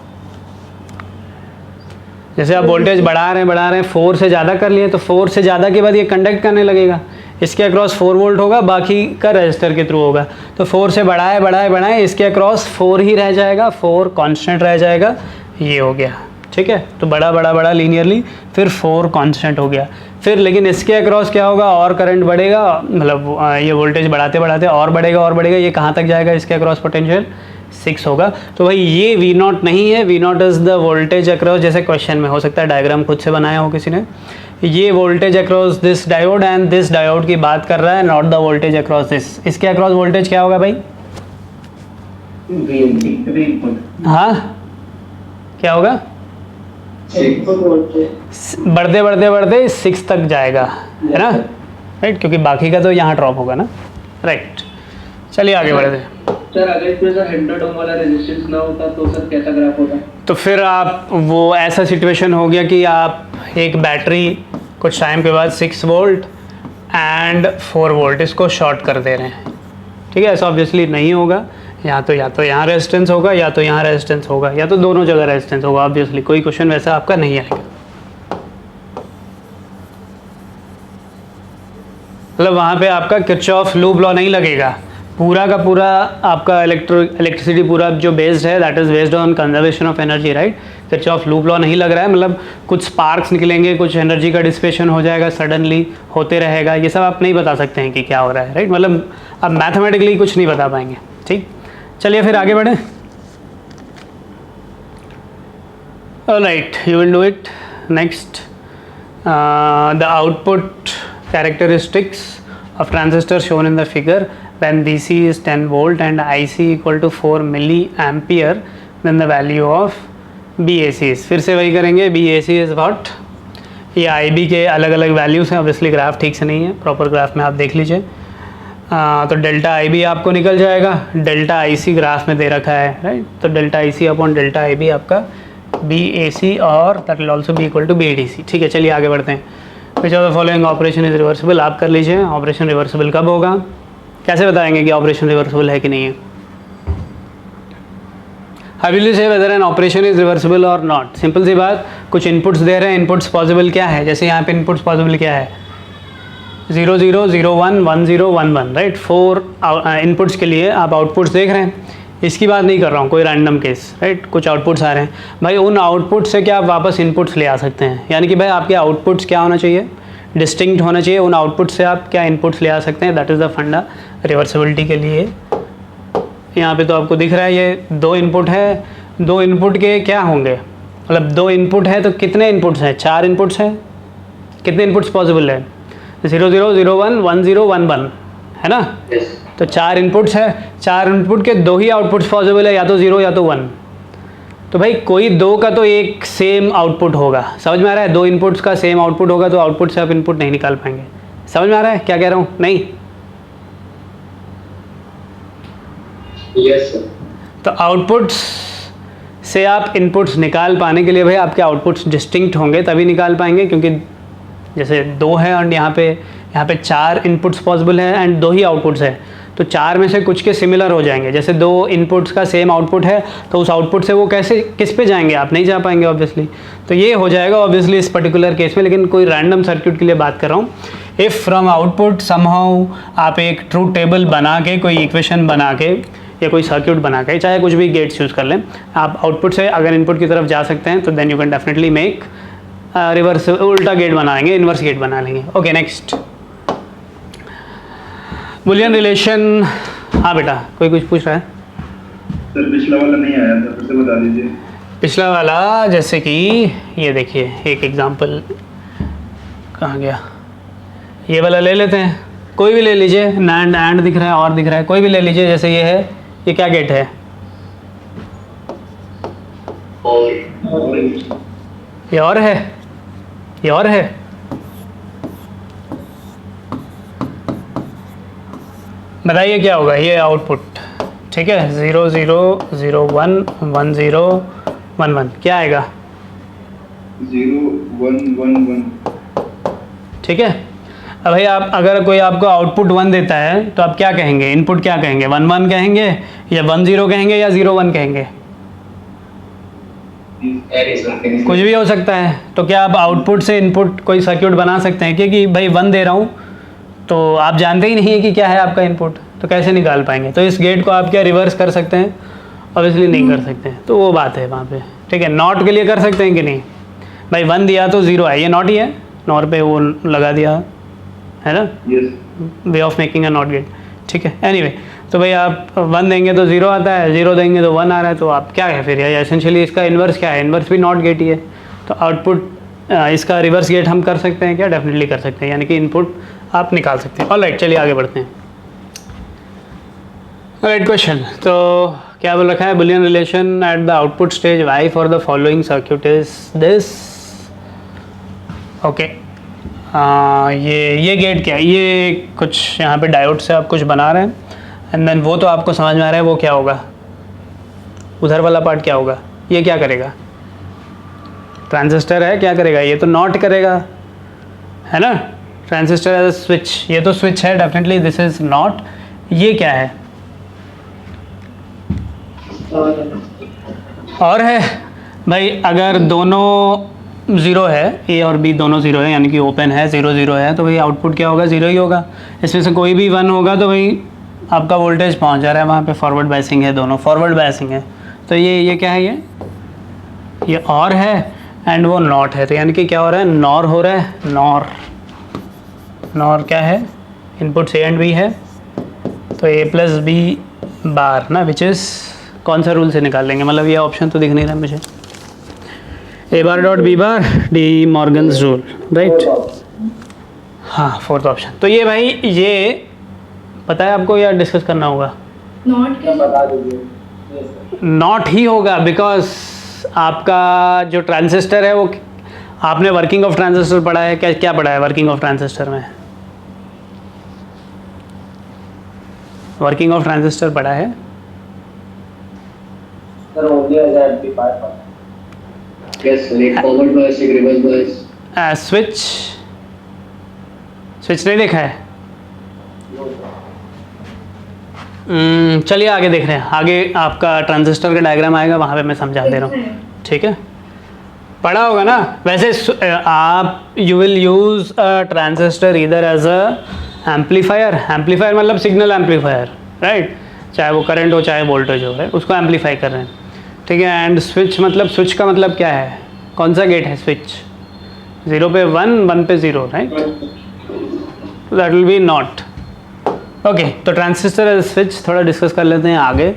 जैसे आप वोल्टेज बढ़ा रहे हैं 4 से ज़्यादा कर लिए, तो 4 से ज़्यादा के बाद ये कंडक्ट करने लगेगा, इसके अक्रॉस 4 volt होगा, बाकी का रजिस्टर के थ्रू होगा। तो 4 से बढ़ाए इसके अक्रॉस 4 ही रह जाएगा, 4 कांस्टेंट रह जाएगा, ये हो गया, ठीक है। तो बड़ा लीनियरली, फिर 4 कांस्टेंट हो गया, फिर लेकिन इसके अक्रॉस क्या होगा, और करंट बढ़ेगा, मतलब ये वोल्टेज बढ़ाते और बढ़ेगा, ये कहाँ तक जाएगा, इसके अक्रॉस पोटेंशियल 6 होगा। तो भाई ये V0 नहीं है, V0 is the voltage across, जैसे क्वेश्चन में हो सकता है डायग्राम खुद से बनाया हो किसी ने, ये voltage across this diode and this diode की बात कर रहा है, not the voltage across this. इसके अक्रॉस वोल्टेज क्या होगा भाई, हाँ क्या होगा, बढ़ते 6 तक जाएगा, है ना, राइट, क्योंकि बाकी का तो यहाँ ड्रॉप होगा ना, राइट। चलिए आगे बढ़ते हैं।
सर अगर इसमें सर 100 ओम वाला रेजिस्टेंस ना होता तो सर कैसा ग्राफ होता?
तो फिर आप वो ऐसा सिचुएशन हो गया कि आप एक बैटरी कुछ टाइम के बाद 6 volt एंड 4 volt इसको शॉर्ट कर दे रहे हैं, ठीक है। ऐसा ऑब्वियसली नहीं होगा, या तो यहाँ रेजिस्टेंस होगा, या तो यहाँ रेजिस्टेंस होगा, या तो दोनों जगह रेजिस्टेंस होगा। ऑब्वियसली कोई क्वेश्चन वैसा आपका नहीं आएगा, मतलब वहाँ पे आपका किरचॉफ लूप लॉ नहीं लगेगा, पूरा का पूरा आपका इलेक्ट्रिसिटी पूरा जो बेस्ड है that is based on conservation of energy, right. Kirchhoff loop law नहीं लग रहा है, मतलब कुछ स्पार्क्स निकलेंगे, कुछ एनर्जी का डिसिपेशन हो जाएगा, सडनली होते रहेगा, ये सब आप नहीं बता सकते हैं कि क्या हो रहा है, राइट। मतलब आप मैथमेटिकली कुछ नहीं बता पाएंगे, ठीक। चलिए फिर आगे बढ़ें। Alright, you will do it. Next the output characteristics of transistor shown in the figure when DC is 10 volt and IC equal to 4 milliampere, then the value of BAC is, फिर से वही करेंगे, BAC is what, ये IB के अलग अलग values हैं, obviously graph ठीक से नहीं है, प्रॉपर ग्राफ में आप देख लीजिए। तो डेल्टा IB आपको निकल जाएगा, डेल्टा IC ग्राफ में दे रखा है, राइट, तो delta IC upon delta IB आपका BAC और that will also be equal to BDC। ठीक है, चलिए आगे बढ़ते हैं। Which of the following operation is reversible, आप कर लीजिए। ऑपरेशन रिवर्सिबल कब होगा, कैसे बताएंगे कि ऑपरेशन रिवर्सिबल है कि नहीं है? How will you say whether an operation is reversible और नॉट? सिंपल सी बात, कुछ इनपुट्स दे रहे हैं, इनपुट्स पॉसिबल क्या है, जैसे यहाँ पे इनपुट्स पॉसिबल क्या है, 0 0 0 1 1 0 1 1, राइट, 4 इनपुट्स के लिए आप आउटपुट्स देख रहे हैं। इसकी बात नहीं कर रहा हूँ, कोई रैंडम केस, राइट, कुछ आउटपुट्स आ रहे हैं भाई, उन आउटपुट से क्या आप वापस इनपुट्स ले आ सकते हैं, यानी कि भाई आपके आउटपुट्स क्या होना चाहिए, डिस्टिंक्ट होना चाहिए, उन आउटपुट से आप क्या इनपुट्स ले आ सकते हैं, दैट इज़ द फंडा रिवर्सिबिलिटी के लिए। यहाँ पे तो आपको दिख रहा है ये 2 इनपुट है, 2 इनपुट के क्या होंगे, मतलब 2 इनपुट है तो कितने इनपुट्स हैं, 4 इनपुट्स हैं, कितने इनपुट्स पॉसिबल है, 0 0 0 1 1 0 1 1, है ना, तो 4 इनपुट्स है, 4 इनपुट के 2 ही आउटपुट्स पॉसिबल है, या तो 0 या तो 1, तो भाई कोई 2 का तो एक सेम आउटपुट होगा, समझ में आ रहा है, 2 इनपुट्स का सेम आउटपुट होगा तो आउटपुट से आप इनपुट नहीं निकाल पाएंगे, समझ में आ रहा है क्या कह रहा हूँ? नहीं,
यस सर।
तो आउटपुट्स से आप इनपुट्स निकाल पाने के लिए भाई आपके आउटपुट्स डिस्टिंक्ट होंगे तभी निकाल पाएंगे, क्योंकि जैसे 2 है और यहाँ पे 4 इनपुट्स पॉसिबल है एंड 2 ही आउटपुट्स है, तो 4 में से कुछ के सिमिलर हो जाएंगे, जैसे 2 इनपुट्स का सेम आउटपुट है तो उस आउटपुट से वो कैसे किस पे जाएंगे, आप नहीं जा पाएंगे ऑब्वियसली, तो ये हो जाएगा ऑब्वियसली इस पर्टिकुलर केस में, लेकिन कोई रैंडम सर्किट के लिए बात कर रहा हूँ। इफ़ फ्रॉम आउटपुट समहाउ आप एक ट्रूथ टेबल बना के, कोई इक्वेशन बना के या कोई सर्किट बना के, चाहे कुछ भी गेट्स यूज़ कर लें, आप आउटपुट से अगर इनपुट की तरफ जा सकते हैं तो then you can definitely make reverse, उल्टा गेट बनाएंगे, इन्वर्स गेट बना लेंगे। Okay next, Boolean relation. हाँ बेटा, कोई कुछ पूछ रहा है?
सर पिछला वाला नहीं आया था, फिर से बता दीजिए।
पिछला वाला जैसे कि ये देखिए, एक एग्जांपल कहाँ गया, ये वाला ले लेते हैं, कोई भी ले लीजिए, नैंड एंड दिख रहा है और दिख रहा है, कोई भी ले लीजिए, जैसे ये है, ये क्या गेट है, ये और है, ये और है, बताइए क्या होगा, ये आउटपुट, ठीक है, 0 0 0 1 1 0 1 1, क्या आएगा,
0 1 1 1,
ठीक है। अब भाई आप अगर कोई आपको आउटपुट 1 देता है तो आप क्या कहेंगे, इनपुट क्या कहेंगे, 1 1 कहेंगे या 1 0 कहेंगे या 0 1 कहेंगे, कुछ भी हो सकता है। तो क्या आप आउटपुट से इनपुट कोई सर्किट बना सकते हैं, क्योंकि भाई 1 दे रहा हूँ तो आप जानते ही नहीं है कि क्या है आपका इनपुट, तो कैसे निकाल पाएंगे, तो इस गेट को आप क्या रिवर्स कर सकते हैं, ऑब्वियसली नहीं कर सकते हैं, तो वो बात है वहाँ पे, ठीक है। नॉट के लिए कर सकते हैं कि नहीं, भाई 1 दिया तो 0 है, ये नॉट ही है, नॉर पे वो लगा दिया है ना, way of making a NOT gate, ठीक है। एनीवे, तो भाई आप 1 देंगे तो 0 आता है, 0 देंगे तो 1 आ रहा है, तो आप क्या है फिर, या एसेंशियली इसका इन्वर्स क्या है, इन्वर्स भी नॉट गेट ही है, तो आउटपुट इसका रिवर्स गेट हम कर सकते हैं क्या, डेफिनेटली कर सकते हैं, यानी कि इनपुट आप निकाल सकते हैं। ऑलराइट, चलिए आगे बढ़ते हैं। ऑलराइट, क्वेश्चन तो क्या बोल रखा है, Boolean relation at the output stage Y for the following circuit is this. Okay, ये गेट क्या है, ये कुछ यहाँ पे डायोड से आप कुछ बना रहे हैं एंड देन वो तो आपको समझ में आ रहा है वो क्या होगा, उधर वाला पार्ट क्या होगा, ये क्या करेगा, ट्रांजिस्टर है, क्या करेगा, ये तो नॉट करेगा, है ना, ट्रांजिस्टर एज अ स्विच, ये तो स्विच है डेफिनेटली, दिस इज नॉट, ये क्या है, और है भाई, अगर दोनों 0 है, ए और बी दोनों 0 है, यानी कि ओपन है, 0 0 है, तो भाई आउटपुट क्या होगा, 0 ही होगा। इसमें से कोई भी 1 होगा तो भाई आपका वोल्टेज पहुंच जा रहा है वहाँ पे, फॉरवर्ड बायसिंग है, दोनों फॉरवर्ड बायसिंग है, तो ये क्या है, ये और है एंड वो नॉट है, तो यानी कि क्या हो रहा है, नॉर हो रहा है, नॉर क्या है, इनपुट ए एंड बी है, तो ए प्लस बी बार ना, विच इज़ कौन सा रूल से निकाल लेंगे, मतलब ये ऑप्शन तो दिख नहीं रहा मुझे, A bar dot B bar De Morgan's rule, right. हाँ, फोर्थ ऑप्शन। तो ये भाई ये पता है आपको या डिस्कस करना होगा?
नॉट के
बता दीजिए।
नॉट ही होगा, बिकॉज आपका जो ट्रांजिस्टर है वो, आपने वर्किंग ऑफ ट्रांजिस्टर पढ़ा है क्या? क्या पढ़ा है वर्किंग ऑफ ट्रांजिस्टर में? वर्किंग ऑफ ट्रांजिस्टर पढ़ा है?
Sir only as amplifier. Yes sir, एक फॉरवर्ड बायस, एक रिवर्स बायस।
स्विच नहीं देखा है? चलिए आगे देख रहे हैं। आगे आपका ट्रांजिस्टर का डायग्राम आएगा, वहाँ पे मैं समझा दे रहा हूँ, ठीक है? पढ़ा होगा ना? वैसे आप you will use a transistor इधर एज अ एम्पलीफायर। एम्पलीफायर मतलब सिग्नल एम्पलीफायर, राइट? चाहे वो करंट हो चाहे वोल्टेज हो, राइट? उसको एम्पलीफाई कर रहे हैं, ठीक है? एंड स्विच मतलब, स्विच का मतलब क्या है? कौन सा गेट है स्विच? 0 पे 1, 1 पे 0, right? That will be not. Okay, तो ट्रांजिस्टर एज स्विच थोड़ा डिस्कस कर लेते हैं आगे।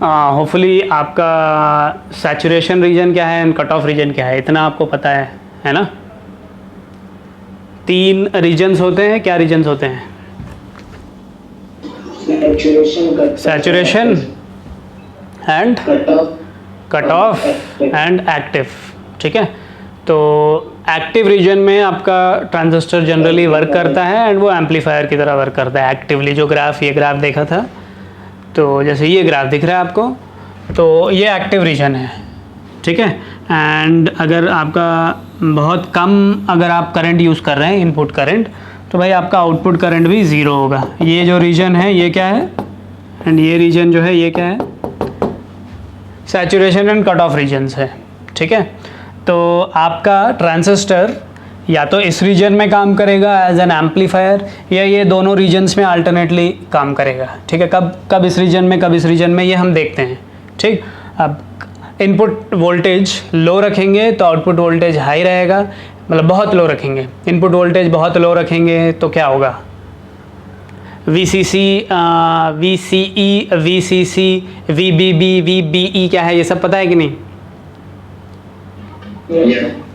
होपफुली आपका सैचुरेशन रीजन क्या है एंड कट ऑफ रीजन क्या है, इतना आपको पता है ना? 3 रीजन्स होते हैं। क्या रीजन्स होते हैं? Saturation and cut of and active, ठीक है? तो एक्टिव रीजन में आपका ट्रांजिस्टर जनरली वर्क करता है एंड वो एम्पलीफायर की तरह वर्क करता है एक्टिवली। जो ग्राफ, ये ग्राफ देखा था, तो जैसे ये ग्राफ दिख रहा है आपको, तो ये एक्टिव रीजन है, ठीक है? एंड अगर आपका बहुत कम, अगर आप करंट यूज़ कर रहे हैं, इनपुट करंट, तो भाई आपका आउटपुट करंट भी 0 होगा। ये जो रीजन है ये क्या है, एंड ये रीजन जो है ये क्या है? Saturation and cut off regions है, ठीक है? तो आपका ट्रांजिस्टर या तो इस रीजन में काम करेगा एज एन एम्पलीफायर, या ये दोनों रीजन्स में अल्टरनेटली काम करेगा, ठीक है? कब इस रीजन में, कब इस रीजन में, ये हम देखते हैं, ठीक? अब इनपुट वोल्टेज लो रखेंगे तो आउटपुट वोल्टेज हाई रहेगा, मतलब बहुत लो रखेंगे। इनपुट वोल्टेज बहुत लो रखेंगे तो क्या होगा? VCC, VCE, VCC, VBB, VBE क्या है, ये सब पता है कि नहीं?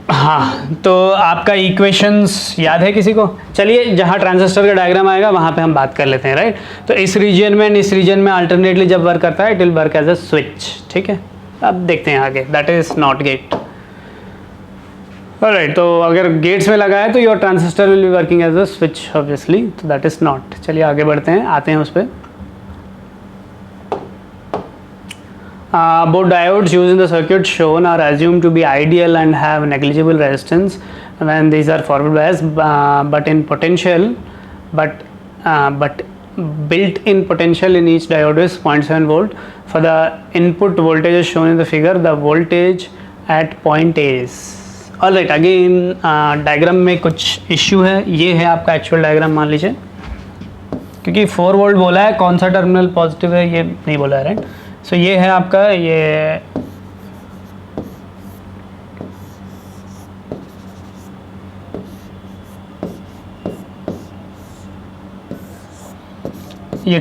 हाँ, तो आपका इक्वेशंस याद है किसी को? चलिए, जहाँ ट्रांजिस्टर का डायग्राम आएगा वहाँ पे हम बात कर लेते हैं, राइट? तो इस रीजन में एंड इस रीजन में अल्टरनेटली जब वर्क करता है, it will work as a switch, ठीक है? अब देखते हैं आगे, that is NOT gate. Alright, तो अगर गेट्स में लगा है तो your transistor will be working as a switch obviously, तो दैट इज नॉट। चलिए आगे बढ़ते हैं, आते हैं उस पर। Both diodes used in the circuit shown are assumed to be ideal and have negligible resistance when these are forward biased, but built-in potential in each diode is 0.7 volt. For the input voltage as shown in the figure, the voltage at point is. Alright, again diagram में कुछ issue है। ये है आपका actual diagram, मान लीजिए, क्योंकि 4 volt बोला है, कौन सा टर्मिनल पॉजिटिव है ये नहीं बोला है, राइट? सो ये है आपका ये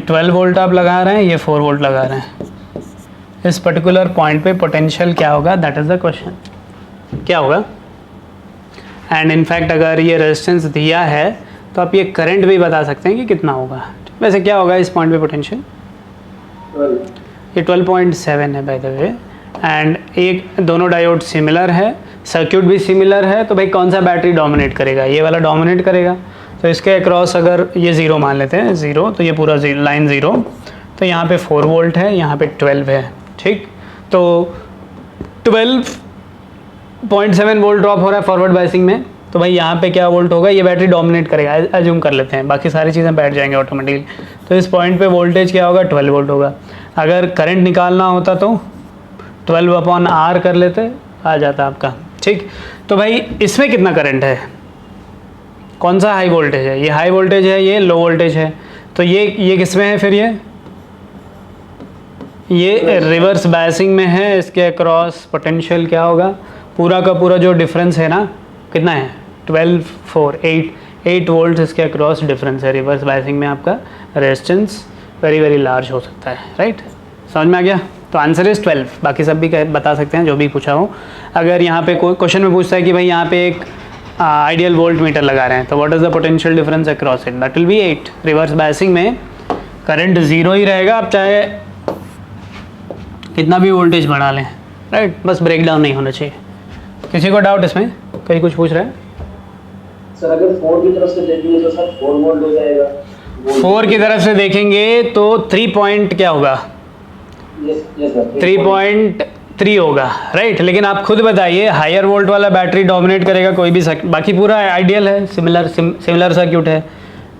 12 वोल्ट आप लगा रहे हैं, ये 4 वोल्ट लगा रहे हैं। इस पर्टिकुलर पॉइंट पे पोटेंशियल क्या होगा, दैट इज़ द क्वेश्चन, क्या होगा? एंड इनफैक्ट अगर ये रेजिस्टेंस दिया है तो आप ये करंट भी बता सकते हैं कि कितना होगा। वैसे क्या होगा इस पॉइंट पे पोटेंशियल? ये 12.7 है बाय द वे। एंड एक दोनों डायोड सिमिलर है, सर्क्यूट भी सिमिलर है, तो भाई कौन सा बैटरी डोमिनेट करेगा? ये वाला डोमिनेट करेगा। तो इसके अक्रॉस अगर ये 0 मान लेते हैं, 0, तो ये पूरा लाइन 0, तो यहाँ पे 4 वोल्ट है, यहाँ पे 12 है, ठीक? तो 12.7 वोल्ट ड्रॉप हो रहा है फॉरवर्ड बायसिंग में, तो भाई यहाँ पे क्या वोल्ट होगा? ये बैटरी डोमिनेट करेगा, एज्यूम कर लेते हैं, बाकी सारी चीज़ें बैठ जाएंगे ऑटोमेटिकली। तो इस पॉइंट पे वोल्टेज क्या होगा? 12 वोल्ट होगा। अगर करंट निकालना होता तो 12/R कर लेते, आ जाता आपका, ठीक? तो भाई इसमें कितना करंट है? कौन सा हाई वोल्टेज है? ये हाई वोल्टेज है, ये लो वोल्टेज है। तो ये किस में है फिर? ये रिवर्स बायसिंग में है। इसके अक्रॉस पोटेंशियल क्या होगा? पूरा का पूरा जो डिफरेंस है ना, कितना है? 8 वोल्ट इसके अक्रॉस डिफरेंस है। रिवर्स बायसिंग में आपका रेजिस्टेंस वेरी लार्ज हो सकता है, राइट? समझ में आ गया? तो आंसर इज़ 12। बाकी सब भी बता सकते हैं जो भी पूछा हो। अगर यहाँ पे कोई क्वेश्चन में पूछता है कि भाई यहाँ पे एक आइडियल वोल्ट मीटर लगा रहे हैं, तो what is the potential difference across it, that will be 8। Reverse biasing में करंट 0 ही रहेगा, आप चाहे कितना भी वोल्टेज बढ़ा लें, राइट, बस ब्रेक डाउन नहीं होना चाहिए। किसी को डाउट इसमें? कहीं कुछ पूछ रहा है?
सर अगर 4 की तरफ से देखेंगे तो सर 4 वोल्ट हो जाएगा।
4 की तरफ से देखेंगे तो 3 पॉइंट क्या होगा?
यस सर
3.3 होगा, राइट। लेकिन आप खुद बताइए, हायर वोल्ट वाला बैटरी डोमिनेट करेगा कोई भी बाकी पूरा आइडियल है, सिमिलर सर्क्यूट है,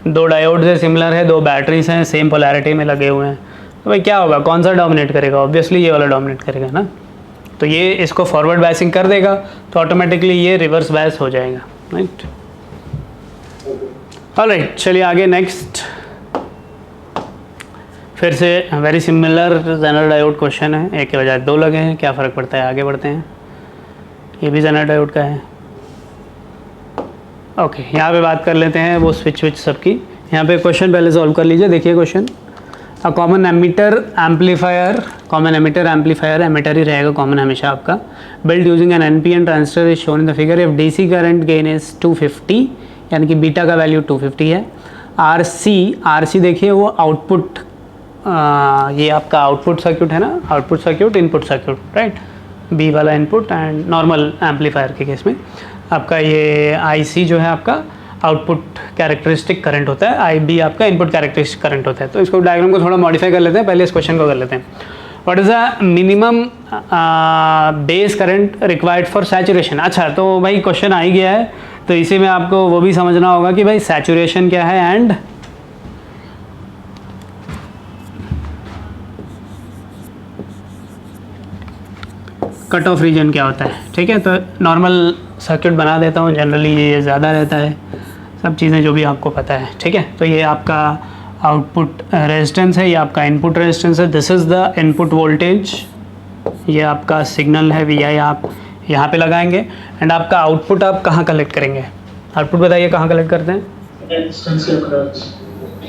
2 डायोड से सिमिलर है, 2 बैटरीज हैं, सेम पोलैरिटी में लगे हुए हैं, तो भाई क्या होगा, कौन सा डोमिनेट करेगा? ऑब्वियसली ये वाला डोमिनेट करेगा ना। तो ये इसको फॉरवर्ड बायसिंग कर देगा तो ऑटोमेटिकली ये रिवर्स बायस हो जाएगा, राइट। ऑलराइट, चलिए आगे नेक्स्ट। फिर से very similar Zener diode question है, एक के बजाय 2 लगे हैं, क्या फ़र्क पड़ता है, आगे बढ़ते हैं। ये भी जेनर डायोड का है। ओके, यहाँ पे बात कर लेते हैं वो स्विच सबकी। यहाँ पे क्वेश्चन पहले सॉल्व कर लीजिए। देखिए question, a common emitter amplifier, common emitter amplifier, emitter ही रहेगा कॉमन हमेशा आपका, build using an NPN transistor is shown in the figure. If DC current gain is 250, यानी कि बीटा का वैल्यू 250 है। आरसी देखिए वो आउटपुट, ये आपका आउटपुट सर्क्यूट है ना, output circuit, input circuit, right, B वाला इनपुट एंड नॉर्मल एम्पलीफायर के केस में आपका ये आईसी जो है आपका आउटपुट कैरेक्टरिस्टिक करंट होता है, आईबी आपका इनपुट कैरेक्टरिस्टिक करंट होता है। तो इसको डायग्राम को थोड़ा मॉडिफाई कर लेते हैं, पहले इस क्वेश्चन को कर लेते हैं। What is the minimum base current required for saturation. अच्छा, तो भाई क्वेश्चन आ ही गया है, तो इसी में आपको वो भी समझना होगा कि भाई सैचुरेशन क्या है एंड कट ऑफ रीजन क्या होता है, ठीक है। तो नॉर्मल सर्किट बना देता हूँ, जनरली ये ज़्यादा रहता है, सब चीज़ें जो भी आपको पता है, ठीक है। तो ये आपका आउटपुट रेजिस्टेंस है, ये आपका इनपुट रेजिस्टेंस है, this is the input voltage, ये आपका सिग्नल है वी आई, आप यहाँ पे लगाएंगे एंड आपका आउटपुट आप कहाँ कलेक्ट करेंगे? आउटपुट बताइए कहाँ कलेक्ट करते हैं?
रेजिस्टेंस के अक्रॉस।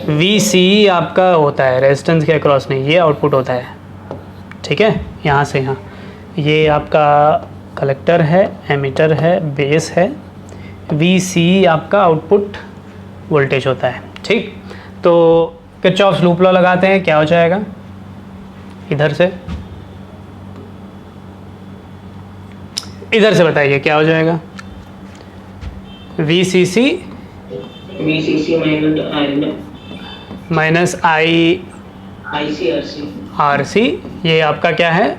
वी सी आपका होता है, रेजिस्टेंस के अक्रॉस नहीं, ये आउटपुट होता है, ठीक है। यहाँ से यहाँ ये आपका कलेक्टर है, एमीटर है, बेस है, वी सी आपका आउटपुट वोल्टेज होता है, ठीक। तो किरचॉफ्स लूप लॉ लगाते हैं, क्या हो जाएगा? इधर से बताइए क्या हो जाएगा? V C C minus I R C, ये आपका क्या है?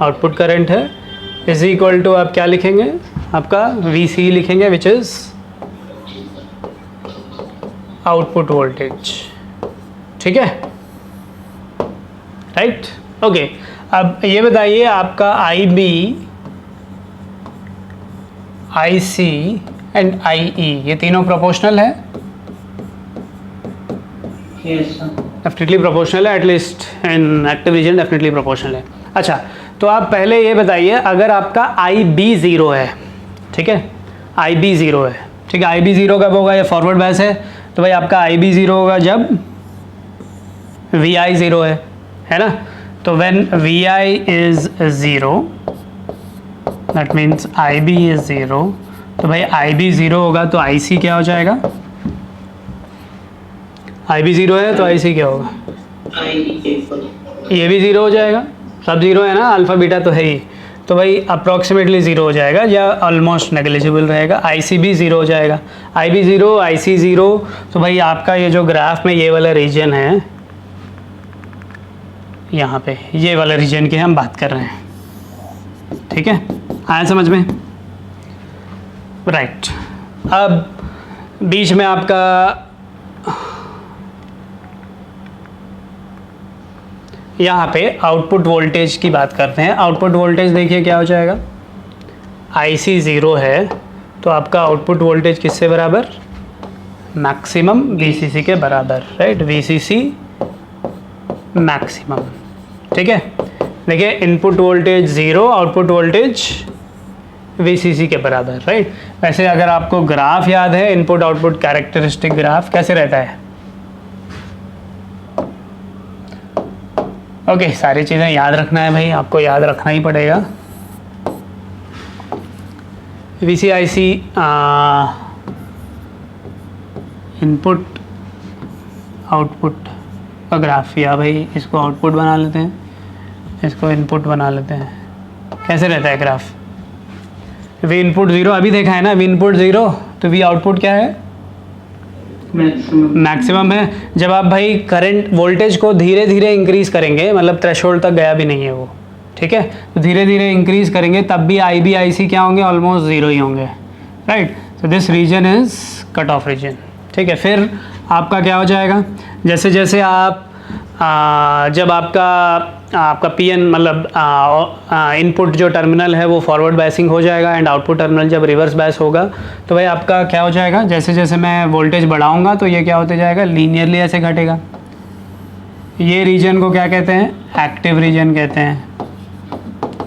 आउटपुट करंट है, इज इक्वल टू आप क्या लिखेंगे? आपका वी सी लिखेंगे विच इज़ आउटपुट वोल्टेज, ठीक है, राइट। ओके, अब ये बताइए आपका आई B, I C and I ई, ये तीनों प्रोपोर्शनल है? डेफिनेटली प्रोपोर्शनल है, at least in active region definitely proportional है। अच्छा, तो आप पहले ये बताइए, अगर आपका आई बी 0 है, ठीक है, आई बी 0 है, ठीक है, आई बी 0 कब होगा? ये फॉरवर्ड बायस है, तो भाई आपका आई बी 0 होगा जब वी आई 0 है ना। तो when V I is 0 that means I B is 0, तो भाई आई बी 0 होगा तो आई सी क्या हो जाएगा? आई बी 0 है तो आई सी क्या होगा? ये भी 0 हो जाएगा, सब 0 है ना, अल्फ़ा बीटा तो है ही, तो भाई अप्रॉक्सीमेटली 0 हो जाएगा या ऑलमोस्ट नेग्लिजिबल रहेगा। आई सी भी 0 हो जाएगा, आई बी 0, आई सी 0, तो भाई आपका ये जो ग्राफ में ये वाला रीजन है, यहाँ पे ये वाला रीजन की हम बात कर रहे हैं, ठीक है, आया समझ में? राइट। अब बीच में आपका यहाँ पे आउटपुट वोल्टेज की बात करते हैं। आउटपुट वोल्टेज देखिए क्या हो जाएगा? आई सी 0 है तो आपका आउटपुट वोल्टेज किससे बराबर? मैक्सिमम वी सी सी के बराबर, right, V C C maximum, ठीक है। देखिए input voltage 0, output voltage V C C के बराबर, राइट। वैसे अगर आपको ग्राफ याद है, इनपुट आउटपुट कैरेक्टरिस्टिक ग्राफ कैसे रहता है? ओके, सारी चीज़ें याद रखना है भाई, आपको याद रखना ही पड़ेगा। VCIC इनपुट आउटपुट का ग्राफ, या भाई इसको आउटपुट बना लेते हैं, इसको इनपुट बना लेते हैं। कैसे रहता है ग्राफ? V इनपुट 0 अभी देखा है ना, V इनपुट 0 तो V आउटपुट क्या है? मैक्सिमम है। जब आप भाई करंट वोल्टेज को धीरे धीरे इंक्रीज करेंगे, मतलब थ्रेशोल्ड तक गया भी नहीं है वो, ठीक है, तो धीरे धीरे इंक्रीज करेंगे तब भी IB IC क्या होंगे? ऑलमोस्ट 0 ही होंगे, right. So this region is cut off region, ठीक है। फिर आपका क्या हो जाएगा, जैसे जैसे आप जब आपका PN मतलब इनपुट जो टर्मिनल है वो फॉरवर्ड बायसिंग हो जाएगा एंड आउटपुट टर्मिनल जब रिवर्स बायस होगा तो भाई आपका क्या हो जाएगा, जैसे जैसे मैं वोल्टेज बढ़ाऊंगा तो ये क्या होते जाएगा? लीनियरली ऐसे घटेगा। ये रीजन को क्या कहते हैं? एक्टिव रीजन कहते हैं,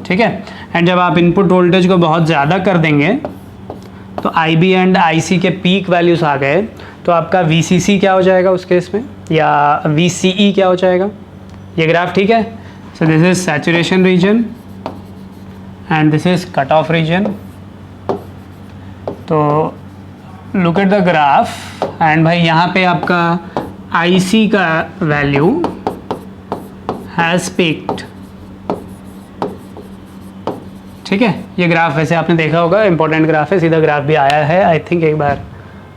ठीक है। एंड जब आप इनपुट वोल्टेज को बहुत ज़्यादा कर देंगे तो IB एंड IC के पीक वैल्यूज़ आ गए तो आपका VCC क्या हो जाएगा उस केस में, या VCE क्या हो जाएगा? ये ग्राफ, ठीक है। So this is saturation region and this is cut off region. तो look at the graph and भाई यहाँ पे आपका IC का वैल्यू हैज़ पीक्ड, ठीक है। ये ग्राफ वैसे आपने देखा होगा, इंपॉर्टेंट ग्राफ है, सीधा ग्राफ भी आया है आई थिंक एक बार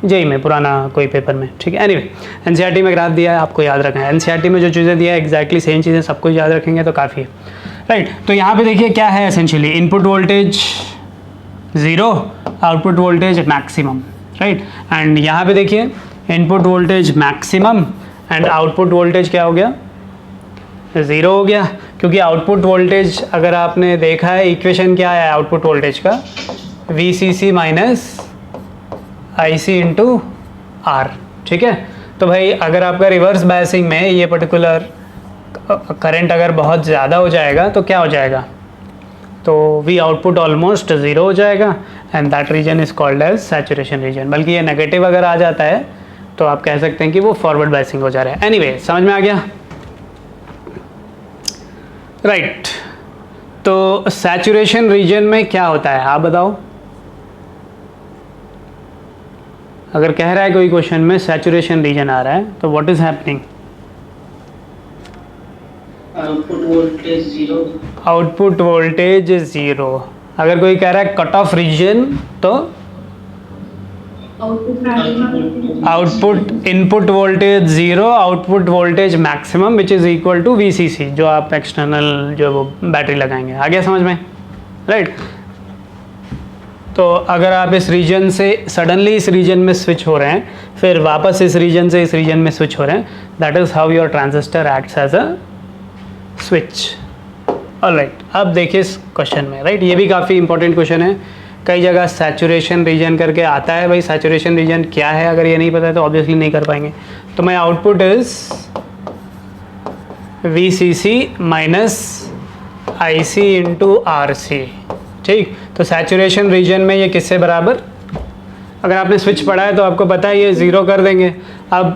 जेई में, पुराना कोई पेपर में, ठीक है। एनीवे NCERT में ग्राफ दिया है, आपको याद रखना है। NCERT में जो चीज़ें दिया है एग्जैक्टली सेम चीज़ें सब कुछ याद रखेंगे तो काफ़ी है, राइट। तो यहाँ पे देखिए क्या है essentially, input voltage 0, output voltage maximum, right. And यहाँ पे देखिए input voltage maximum and output voltage क्या हो गया? 0 हो गया, क्योंकि आउटपुट वोल्टेज अगर आपने देखा है इक्वेशन क्या है आउटपुट वोल्टेज का, VCC minus IC into R, ठीक है। तो भाई अगर आपका रिवर्स बायसिंग में ये पर्टिकुलर करंट अगर बहुत ज़्यादा हो जाएगा तो क्या हो जाएगा? तो V आउटपुट ऑलमोस्ट 0 हो जाएगा and that region is called as saturation region. बल्कि ये नेगेटिव अगर आ जाता है तो आप कह सकते हैं कि वो फॉरवर्ड बायसिंग हो जा रहा है। एनीवे समझ में आ गया, राइट। तो सैचुरेशन रीजन में क्या होता है आप बताओ? अगर कह रहा है कोई क्वेश्चन में सैचुरेशन रीजन आ रहा है तो what is happening?
Output voltage 0।
Output voltage 0। अगर कोई कह रहा है कट ऑफ रीजन तो output input voltage 0, output voltage maximum which is equal to VCC, जो आप एक्सटर्नल जो वो बैटरी लगाएंगे। आ गया समझ में, राइट। तो अगर आप इस रीजन से सडनली इस रीजन में स्विच हो रहे हैं, फिर वापस इस रीजन से इस रीजन में स्विच हो रहे हैं, that is how your transistor acts as a switch. Alright, अब देखिए इस क्वेश्चन में, राइट, ये भी काफ़ी इंपॉर्टेंट क्वेश्चन है। कई जगह सैचुरेशन रीजन करके आता है, भाई सैचुरेशन रीजन क्या है अगर ये नहीं पता है तो ऑब्वियसली नहीं कर पाएंगे। तो my output is VCC minus IC into RC, ठीक। तो सैचुरेशन रीजन में ये किससे बराबर, अगर आपने स्विच पढ़ा है तो आपको पता है ये 0 कर देंगे। अब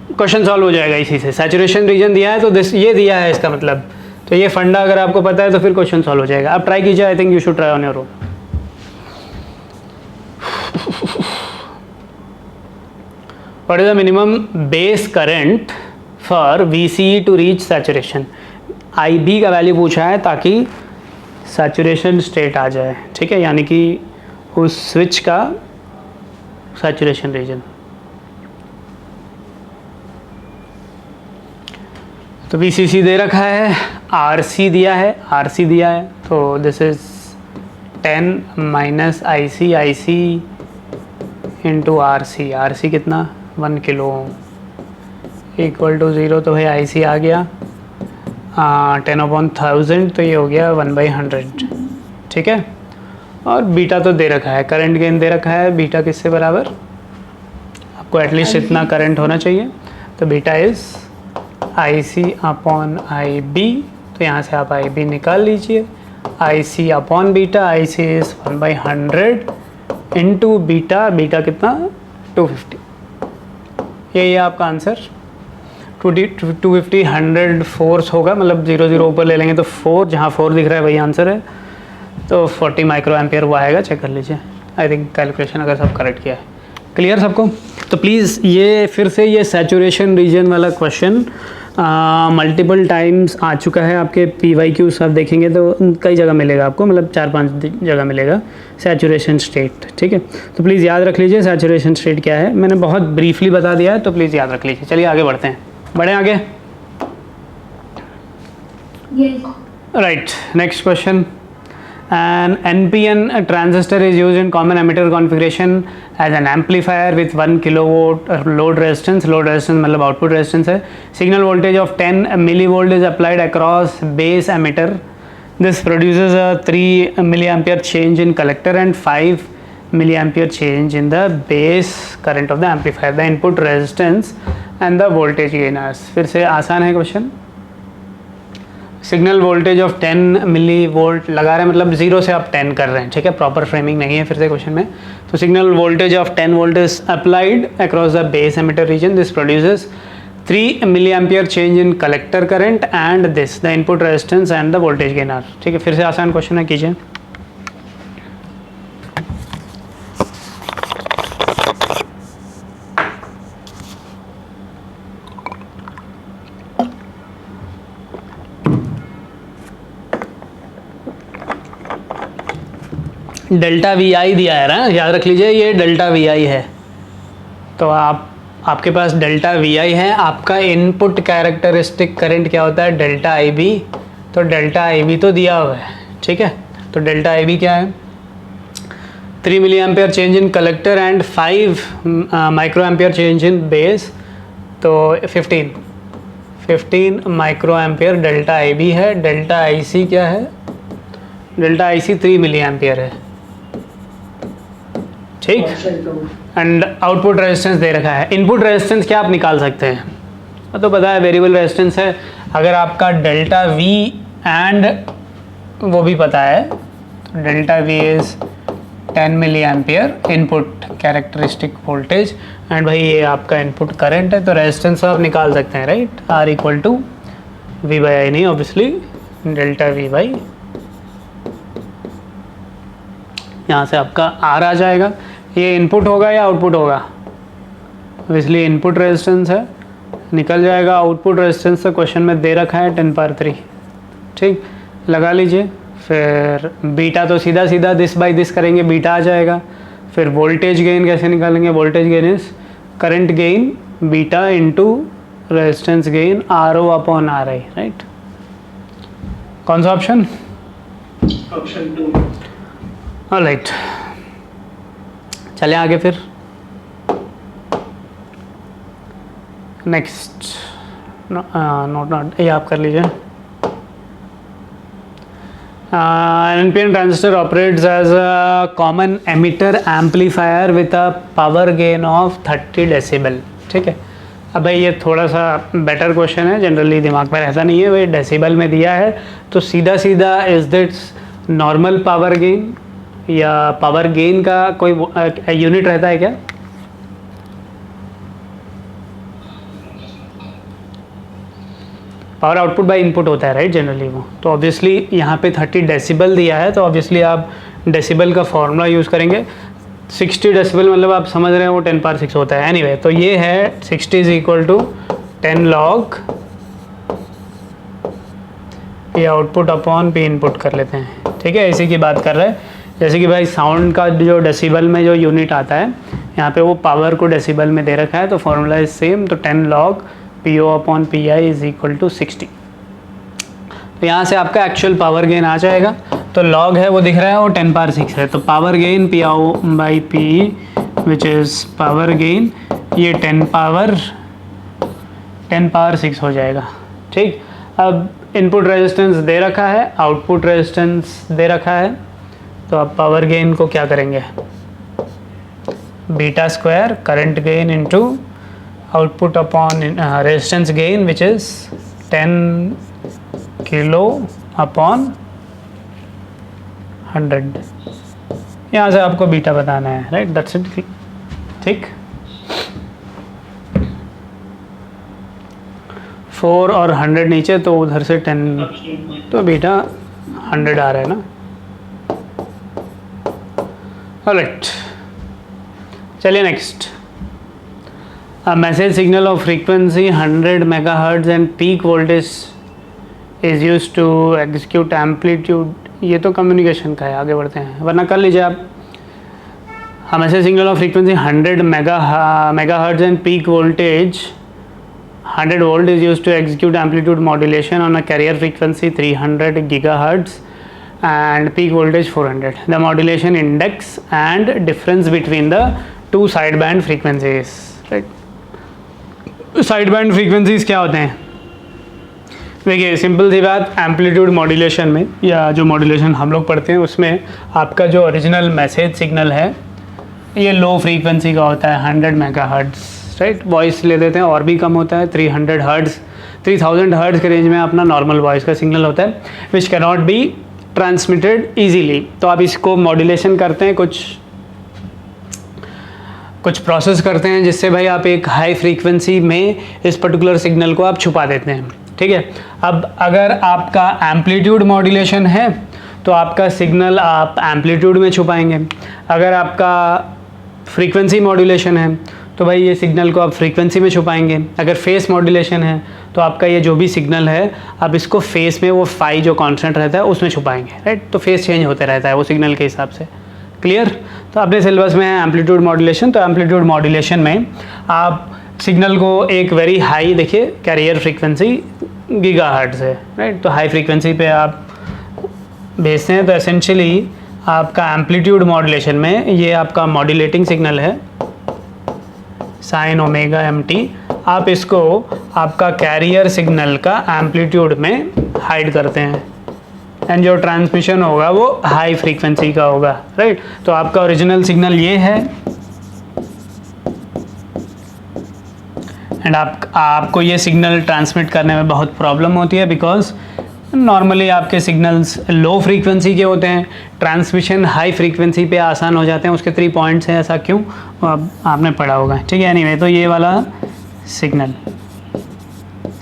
क्वेश्चन सॉल्व हो जाएगा इसी से। सैचुरेशन रीजन दिया है तो दिस ये दिया है इसका मतलब, तो ये फंडा अगर आपको पता है तो फिर क्वेश्चन सॉल्व हो जाएगा। अब ट्राई कीजिए, I think you should try on your own. What is the minimum base current for VCE to reach saturation? IB का वैल्यू पूछा है ताकि सैचुरेशन स्टेट आ जाए, ठीक है, यानी कि उस स्विच का सैचुरेशन रीजन। तो VCC दे रखा है, RC दिया है, RC दिया है, तो this is 10 minus IC into RC कितना 1 किलो इक्वल टू 0, तो भाई IC आ गया 10/1000, तो ये हो गया 1/100, ठीक है। और बीटा तो दे रखा है, करंट गेन दे रखा है, बीटा किससे बराबर, आपको एटलीस्ट इतना करंट होना चाहिए, तो बीटा इज़ IC/IB। तो यहाँ से आप IB निकाल लीजिए, IC upon beta, IC is 1/100 into beta, beta कितना 250। यही है आपका आंसर 250 100 फोर्स होगा, मतलब 0 ऊपर ले लेंगे तो 4, जहाँ 4 दिख रहा है वही आंसर है। तो 40 माइक्रो एम्पियर वो आएगा, चेक कर लीजिए। आई थिंक कैलकुलेशन अगर सब करेक्ट किया है। क्लियर सबको? तो प्लीज़ ये फिर से ये सैचुरेशन रीजन वाला क्वेश्चन मल्टीपल टाइम्स आ चुका है आपके PYQ सब देखेंगे तो कई जगह मिलेगा आपको, मतलब 4-5 जगह मिलेगा सैचुरेशन स्टेट। ठीक है, तो प्लीज़ याद रख लीजिए सैचुरेशन स्टेट क्या है। मैंने बहुत ब्रीफली बता दिया है, तो प्लीज़ याद रख लीजिए। चलिए आगे बढ़ते हैं, बढ़ें आगे।
Yes.
Right, next question. An NPN transistor is used in common emitter configuration as an amplifier with 1 kilowatt load resistance. Load resistance मतलब output resistance है। Signal voltage of 10 millivolt is applied across base emitter. This produces a 3 milliampere change in collector and 5 milliampere change in the base current of the amplifier. The input resistance and the voltage gainers. फिर से आसान है question. Signal voltage of 10 millivolt लगा रहे हैं, मतलब 0 से आप 10 कर रहे हैं। ठीक है, प्रॉपर फ्रेमिंग नहीं है फिर से क्वेश्चन में। तो signal voltage of 10 volt is applied across the base emitter region. This produces 3 milliampere change in collector current and this the input resistance and the voltage gainer. ठीक है, फिर से आसान क्वेश्चन है, कीजिए। डेल्टा VI दिया है ना, याद रख लीजिए ये डेल्टा VI है। तो आपके पास डेल्टा VI है, आपका इनपुट कैरेक्टरिस्टिक करंट क्या होता है, डेल्टा IB। तो डेल्टा IB तो दिया हुआ है। ठीक है, तो डेल्टा IB क्या है, 3 milliampere change in collector and 5 microampere change in base. तो 15 माइक्रो एम्पियर डेल्टा IB है। डेल्टा IC क्या है, डेल्टा IC 3 मिली एम्पियर है। ठीक, एंड आउटपुट रेजिस्टेंस दे रखा है। इनपुट रेजिस्टेंस क्या आप निकाल सकते हैं, तो पता है वेरिएबल रेजिस्टेंस है। अगर आपका डेल्टा V एंड वो भी पता है, तो delta V is 10 milliampere input characteristic voltage and भाई ये आपका इनपुट करंट है। तो रेजिस्टेंस आप निकाल सकते हैं, right. R equal to V/I नहीं, ऑब्वियसली डेल्टा V/, यहाँ से आपका R आ जाएगा। ये इनपुट होगा या आउटपुट होगा, इसलिए इनपुट रेजिस्टेंस है, निकल जाएगा। आउटपुट रेजिस्टेंस तो क्वेश्चन में दे रखा है 10⁻3। ठीक, लगा लीजिए। फिर बीटा तो सीधा सीधा दिस बाई दिस करेंगे, बीटा आ जाएगा। फिर वोल्टेज गेन कैसे निकालेंगे, voltage gain is current gain beta into resistance gain RO/RI, right. कौन सा ऑप्शन,
ऑप्शन 2।
ऑलराइट, चलें आगे। फिर नेक्स्ट नोट ये आप कर लीजिए। NPN transistor operates as a common emitter amplifier with a power gain of 30 decibel. ठीक है, अब भाई ये थोड़ा सा बेटर क्वेश्चन है, जनरली दिमाग में रहता नहीं है, भाई डेसिबल में दिया है तो सीधा सीधा is it's normal power gain या पावर गेन का कोई यूनिट रहता है क्या, पावर आउटपुट बाय इनपुट होता है, राइट, जनरली वो। तो ऑब्वियसली यहाँ पे 30 डेसिबल दिया है, तो ऑब्वियसली आप डेसिबल का फॉर्मूला यूज़ करेंगे। 60 डेसिबल मतलब आप समझ रहे हैं वो 10⁻6 होता है। एनीवे, तो ये है 60 is equal to 10 log P output upon P input कर लेते हैं। ठीक है, इसी की बात कर रहे हैं। जैसे कि भाई साउंड का जो डेसिबल में जो यूनिट आता है, यहाँ पे वो पावर को डेसिबल में दे रखा है, तो फॉर्मूला इज सेम। तो 10 log PO/PI is equal to 60। तो यहाँ से आपका एक्चुअल पावर गेन आ जाएगा। तो लॉग है वो दिख रहा है, वो 10⁻6 है। तो power gain PO/PE which is power gain, ये 10⁻6 हो जाएगा। ठीक, अब इनपुट रेजिस्टेंस दे रखा है, आउटपुट रेजिस्टेंस दे रखा है, तो आप पावर गेन को क्या करेंगे, beta square current gain into output upon resistance gain which is 10 kilo/100। यहाँ से आपको बीटा बताना है, राइट, दैट्स इट। ठीक, 4 और 100 नीचे, तो उधर से 10, तो बेटा 100 आ रहा है ना। ऑलराइट, चलिए next. A message signal of frequency 100 megahertz and peak voltage is used to execute amplitude। ये तो कम्युनिकेशन का है, आगे बढ़ते हैं, वरना कर लीजिए आप। A message signal of frequency 100 megahertz and peak voltage 100 volt is used to execute amplitude modulation on a carrier frequency 300 gigahertz and peak voltage 400. The modulation index and difference between the two sideband frequencies, right? Side band frequencies क्या होते हैं? देखिए simple सी बात, amplitude modulation में या जो modulation हम लोग पढ़ते हैं उसमें आपका जो ओरिजिनल मैसेज सिग्नल है ये लो फ्रीक्वेंसी का होता है, 100 मेगाहर्ट्ज़, राइट। वॉइस ले देते हैं और भी कम होता है, 300 हर्ट्ज़, 3000 हर्ट्ज़ के रेंज में अपना नॉर्मल वॉइस का सिग्नल होता है, which can not be transmitted easily. तो आप इसको मॉड्यूलेशन करते हैं, कुछ प्रोसेस करते हैं जिससे भाई आप एक हाई फ्रीक्वेंसी में इस पर्टिकुलर सिग्नल को आप छुपा देते हैं, ठीक है। अब अगर आपका एम्पलीट्यूड मॉड्यूलेशन है तो आपका सिग्नल आप एम्पलीट्यूड में छुपाएंगे। अगर आपका फ्रीक्वेंसी मॉड्यूलेशन है तो भाई ये सिग्नल को आप फ्रीक्वेंसी में छुपाएंगे। अगर फेस मॉड्यूलेशन है तो आपका ये जो भी सिग्नल है आप इसको फेस में, वो फाई जो कांस्टेंट रहता है उसमें छुपाएंगे, राइट। तो फेस चेंज होते रहता है वो सिग्नल के हिसाब से, क्लियर। तो अपने सिलेबस में है एम्पलीट्यूड मॉड्यूलेशन। तो एम्पलीट्यूड मॉड्यूलेशन में आप सिग्नल को एक वेरी हाई, देखिए कैरियर फ्रीक्वेंसी गीगाहर्ट्ज़ है, राइट। तो हाई फ्रीक्वेंसी पे आप भेजते हैं, तो एसेंशियली आपका एम्पलीट्यूड मॉड्यूलेशन में ये आपका मॉड्यूलेटिंग सिग्नल है साइन ओमेगा एम टी। आप इसको आपका कैरियर सिग्नल का एम्पलीट्यूड में हाइड करते हैं एंड जो ट्रांसमिशन होगा वो हाई फ्रीक्वेंसी का होगा, राइट। तो आपका ओरिजिनल सिग्नल ये है एंड आपको ये सिग्नल ट्रांसमिट करने में बहुत प्रॉब्लम होती है, बिकॉज नॉर्मली आपके सिग्नल्स लो फ्रीक्वेंसी के होते हैं, ट्रांसमिशन हाई फ्रीक्वेंसी पे आसान हो जाते हैं। उसके 3 पॉइंट्स हैं, ऐसा क्यों अब आपने पढ़ा होगा, ठीक है। एनीवे, तो ये वाला सिग्नल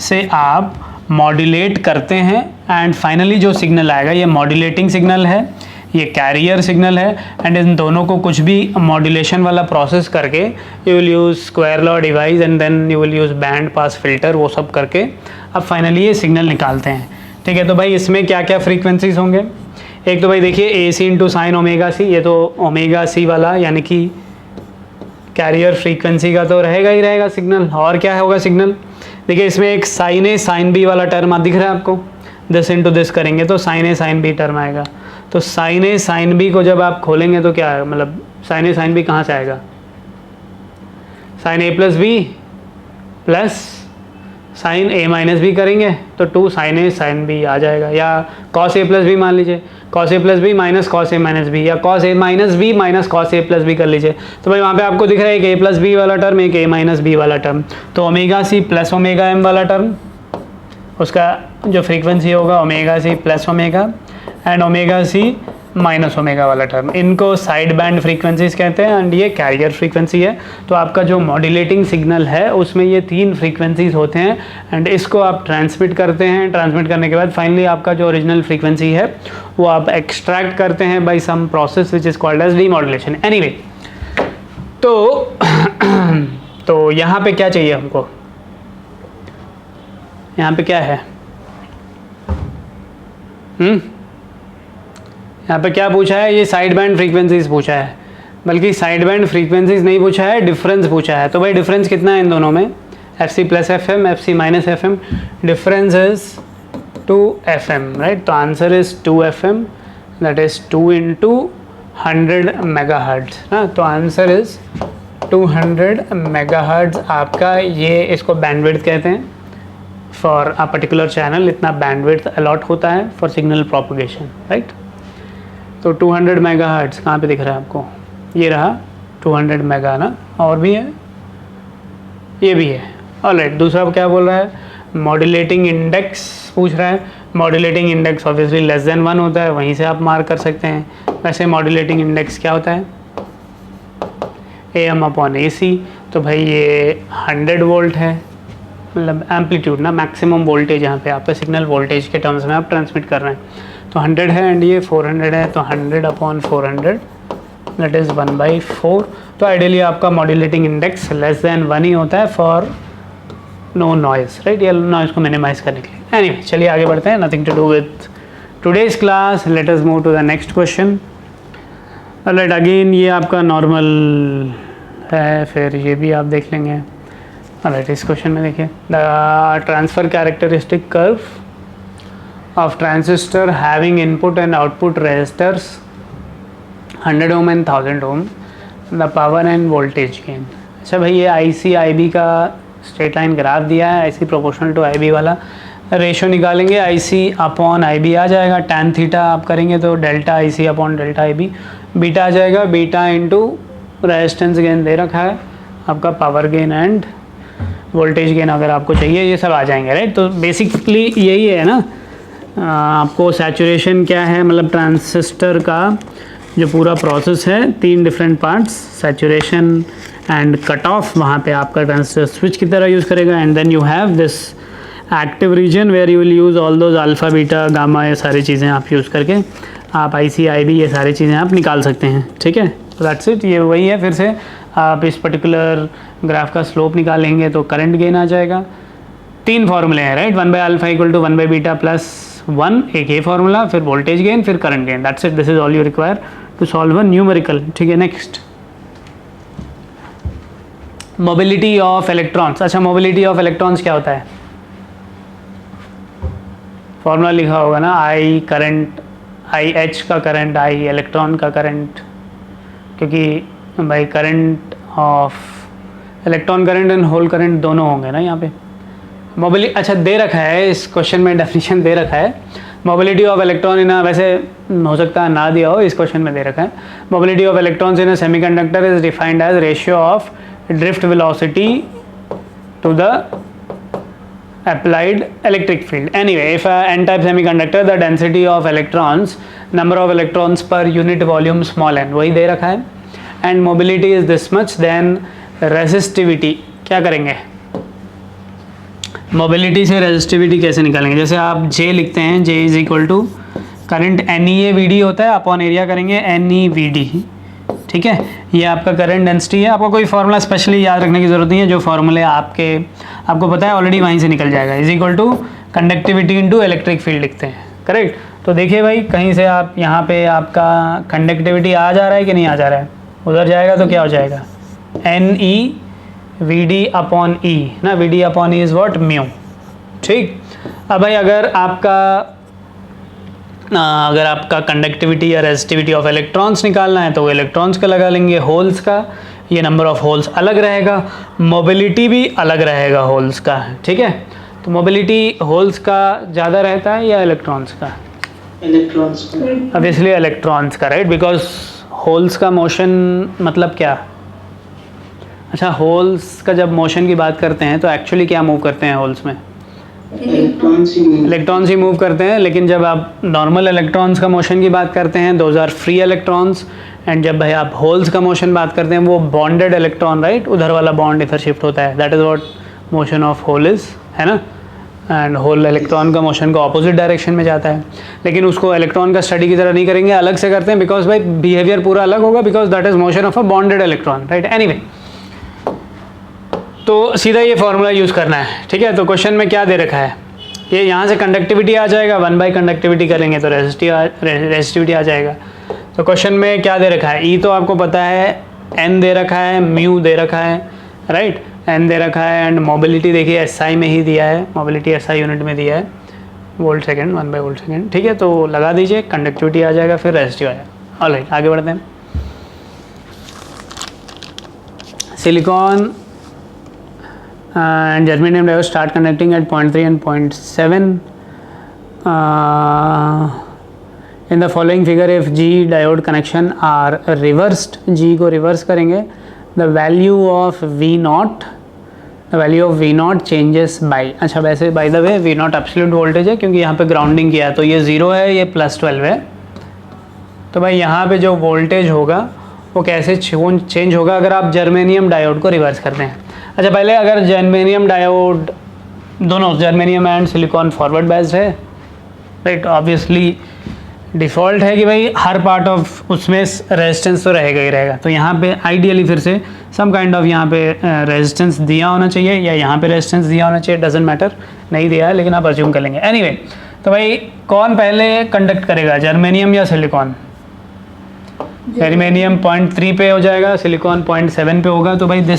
से आप मॉड्यूलेट करते हैं एंड फाइनली जो सिग्नल आएगा ये मॉड्यूलेटिंग सिग्नल है, ये कैरियर सिग्नल है, एंड इन दोनों को कुछ भी मॉड्यूलेशन वाला प्रोसेस करके you will use square law device and then you will use band pass filter, वो सब करके अब फाइनली ये सिग्नल निकालते हैं, ठीक है। तो भाई इसमें क्या क्या फ्रीक्वेंसीज होंगे? एक तो भाई देखिए ए सी इंटू साइन ओमेगा सी, ये तो ओमेगा सी वाला यानी कि कैरियर फ्रीक्वेंसी का तो रहेगा ही रहेगा सिग्नल। और क्या होगा सिग्नल? देखिए इसमें एक साइन ए साइन बी वाला टर्म दिख रहा है आपको, दिस इंटू दिस करेंगे तो साइन ए साइन बी टर्म आएगा। तो साइन ए साइन बी को जब आप खोलेंगे तो क्या है, मतलब साइन ए साइन बी कहाँ से आएगा? साइन ए प्लस बी प्लस साइन ए माइनस बी करेंगे तो 2 साइन ए साइन बी आ जाएगा, या कॉस ए प्लस बी मान लीजिए, cos A plus B minus cos A minus B, या cos A minus B minus cos A plus B कर लीजिए। तो भाई वहाँ पे आपको दिख रहा है एक ए प्लस बी वाला टर्म, एक ए माइनस बी वाला टर्म। तो omega C plus omega M वाला टर्म, उसका जो फ्रीक्वेंसी होगा omega C plus omega, and omega C minus omega वाला टर्म, इनको साइड बैंड फ्रीक्वेंसीज कहते हैं एंड ये कैरियर फ्रीक्वेंसी है। तो आपका जो मॉड्यूलेटिंग सिग्नल है उसमें ये 3 फ्रीक्वेंसीज होते हैं एंड इसको आप ट्रांसमिट करते हैं। ट्रांसमिट करने के बाद फाइनली आपका जो ओरिजिनल फ्रीक्वेंसी है वो आप एक्सट्रैक्ट करते हैं by some process which is called as demodulation. Anyway, तो यहाँ पे क्या चाहिए हमको? यहाँ पे क्या है? यहाँ पे क्या पूछा है? ये साइड बैंड फ्रीक्वेंसीज पूछा है, बल्कि साइड बैंड फ्रीक्वेंसीज नहीं पूछा है, डिफरेंस पूछा है। तो भाई डिफरेंस कितना है इन दोनों में? F C plus F M, F C minus F M, difference is 2 FM, right. तो answer is 2 FM, that is 2 into 100 megahertz ना। तो आंसर इज 200 मेगाहर्ट्ज आपका, ये इसको बैंडविड्थ कहते हैं। फॉर अ पर्टिकुलर चैनल इतना बैंडविड्थ अलॉट होता है फॉर सिग्नल प्रोपगेशन, राइट। तो 200 मेगाहर्ट्ज कहाँ पे दिख रहा है आपको? ये रहा 200 मेगा ना, और भी है, ये भी है। ऑलराइट, दूसरा क्या बोल रहा है? मॉड्यूलेटिंग इंडेक्स पूछ रहा है। Modulating index obviously less than 1 होता है, वहीं से आप मार्क कर सकते हैं। वैसे मॉड्यूलेटिंग इंडेक्स क्या होता है? AM/AC। तो भाई ये 100 वोल्ट है, मतलब एम्पलीट्यूड ना, मैक्सिमम वोल्टेज यहाँ पे आपका सिग्नल वोल्टेज के टर्म्स में आप ट्रांसमिट कर रहे हैं। तो 100 है एंड ये 400 है, तो 100/400 दैट इज़ 1/4। तो आइडियली आपका मॉड्यूलेटिंग इंडेक्स लेस देन 1 ही होता है फॉर नो नॉइज़, राइट, या नॉइज़ को मिनिमाइज करने के लिए। एनीवे चलिए आगे बढ़ते हैं, nothing to do with today's class, let us move to the next question. Right, again ये आपका नॉर्मल है, फिर ये भी आप देख लेंगे। राइट, इस क्वेश्चन में देखिए, the transfer characteristic curve of transistor having input and output resistors 100 ohm and 1000 ohm, the power and voltage gain. अच्छा भाई, ये IC IB का स्ट्रेट लाइन ग्राफ दिया है, IC प्रोपोर्शनल टू IB वाला। रेशो निकालेंगे, IC/IB आ जाएगा, tan थीटा आप करेंगे तो डेल्टा IC/डेल्टा IB, बीटा आ जाएगा, बीटा इंटू रेजिस्टेंस गेन दे रखा है, आपका power gain and voltage gain अगर आपको चाहिए ये सब आ जाएंगे, राइट। तो बेसिकली यही है ना, आपको सैचुरेशन क्या है, मतलब ट्रांजिस्टर का जो पूरा प्रोसेस है, 3 different parts, saturation and cut off, वहाँ पे आपका ट्रांजिस्टर स्विच की तरह यूज़ करेगा, and then you have this active region where you will use all those alpha beta gamma, ये सारी चीज़ें आप यूज़ करके आप IC IB ये सारी चीज़ें आप निकाल सकते हैं, ठीक है। तो दैट्स इट, ये वही है। फिर से आप इस पर्टिकुलर ग्राफ का स्लोप निकालेंगे तो करंट गेन आ जाएगा। 3 फार्मूले हैं, राइट, 1/α = 1/β + 1, एक ये फार्मूला, फिर वोल्टेज गेन, फिर current gain. That's it, this is all you require to solve a numerical, ठीक है। Next, mobility of electrons. अच्छा, मोबिलिटी ऑफ इलेक्ट्रॉन्स क्या होता है, फार्मूला लिखा होगा ना, I करंट, IH का करंट, I इलेक्ट्रॉन का करंट, क्योंकि भाई current of electron current and hole current दोनों होंगे ना यहाँ पे। मोबिलिटी, अच्छा दे रखा है इस क्वेश्चन में, डेफिनेशन दे रखा है, मोबिलिटी ऑफ इलेक्ट्रॉन इन, वैसे हो सकता है ना दिया हो, इस क्वेश्चन में दे रखा है, mobility of electrons in a semiconductor is defined as ratio of drift velocity to the applied electric field. Anyway, if a n-type semiconductor, the density of electrons, number of electrons per unit volume small n, वही दे रखा है, and mobility is this much, then resistivity क्या करेंगे, mobility से resistivity कैसे निकालेंगे। जैसे आप J लिखते हैं, J is equal to current NEAVD होता है, अपॉन एरिया करेंगे NEVD, ठीक है। ये आपका करंट डेंसिटी है, आपको कोई फार्मूला स्पेशली याद रखने की ज़रूरत नहीं है, जो फार्मूले आपको पता है ऑलरेडी वहीं से निकल जाएगा। Is equal to conductivity into electric field लिखते हैं, करेक्ट। तो देखिए भाई, कहीं से आप यहाँ पे आपका कंडक्टिविटी आ जा रहा है कि नहीं आ जा रहा है, उधर जाएगा तो क्या हो जाएगा, NEVD/E ना, VD/E इज़ व्हाट, म्यू, ठीक। अब भाई अगर आपका कंडक्टिविटी या रेजिस्टिविटी ऑफ इलेक्ट्रॉन्स निकालना है तो वो इलेक्ट्रॉन्स का लगा लेंगे, होल्स का ये नंबर ऑफ होल्स अलग रहेगा, मोबिलिटी भी अलग रहेगा होल्स का, ठीक है। तो मोबिलिटी होल्स का ज़्यादा रहता है या इलेक्ट्रॉन्स का,
इलेक्ट्रॉन्स का,
ऑब्वियसली इलेक्ट्रॉन्स का, राइट, बिकॉज होल्स का मोशन मतलब क्या। अच्छा, होल्स का जब मोशन की बात करते हैं तो एक्चुअली क्या मूव करते हैं होल्स में, इलेक्ट्रॉन्स ही मूव करते हैं। लेकिन जब आप नॉर्मल इलेक्ट्रॉन्स का मोशन की बात करते हैं, those are free electrons, and जब भाई आप होल्स का मोशन बात करते हैं वो बॉन्डेड इलेक्ट्रॉन, राइट, उधर वाला बॉन्ड इधर शिफ्ट होता है, that is what motion of hole is, है ना। एंड होल इलेक्ट्रॉन का मोशन को ऑपोजिट डायरेक्शन में जाता है, लेकिन उसको इलेक्ट्रॉन का स्टडी की तरह नहीं करेंगे, अलग से करते हैं, बिकॉज भाई बिहेवियर पूरा अलग होगा, because that is motion of a bonded electron, right. Anyway, तो सीधा ये फॉर्मूला यूज़ करना है, ठीक है। तो क्वेश्चन में क्या दे रखा है, ये यहाँ से कंडक्टिविटी आ जाएगा, 1/कंडक्टिविटी करेंगे तो रेजिस्टिविटी आ जाएगा। तो क्वेश्चन में क्या दे रखा है, E तो आपको पता है, N दे रखा है, म्यू दे रखा है, राइट, N दे रखा है, एंड मोबिलिटी देखिए SI में ही दिया है, मोबिलिटी SI यूनिट में दिया है, वोल्ट सेकेंड, 1/वोल्ट सेकेंड, ठीक है। तो लगा दीजिए, कंडक्टिविटी आ जाएगा, फिर रेजिस्टिव आ जाएगा। ऑलराइट, आगे बढ़ते हैं। Silicon and germanium diodes start conducting at 0.3 and 0.7 in the following figure, if G diode connection are reversed, G को रिवर्स करेंगे, the value of V0 changes by, अच्छा वैसे by the way V0 absolute voltage है, क्योंकि यहाँ पे grounding किया है तो ये 0 है, ये +12 है। तो भाई यहाँ पे जो वोल्टेज होगा वो कैसे चेंज होगा अगर आप जर्मेनियम डायोड को रिवर्स करते हैं। अच्छा, पहले अगर जर्मेनियम डायोड दोनों germanium and silicon forward biased है, राइट। ऑब्वियसली डिफ़ॉल्ट है कि भाई हर पार्ट ऑफ उसमें रेजिस्टेंस तो रहेगा ही रहेगा। तो यहाँ पे आइडियली फिर से सम काइंड ऑफ यहाँ पे रेजिस्टेंस दिया होना चाहिए या यहाँ पे रेजिस्टेंस दिया होना चाहिए, डजेंट मैटर, नहीं दिया है लेकिन आप अज्यूम कर लेंगे। एनीवे तो भाई कौन पहले कंडक्ट करेगा, जर्मेनियम या सिलिकॉन? जर्मेनियम 0.3 पे हो जाएगा, सिलिकॉन 0.7 पे होगा। तो भाई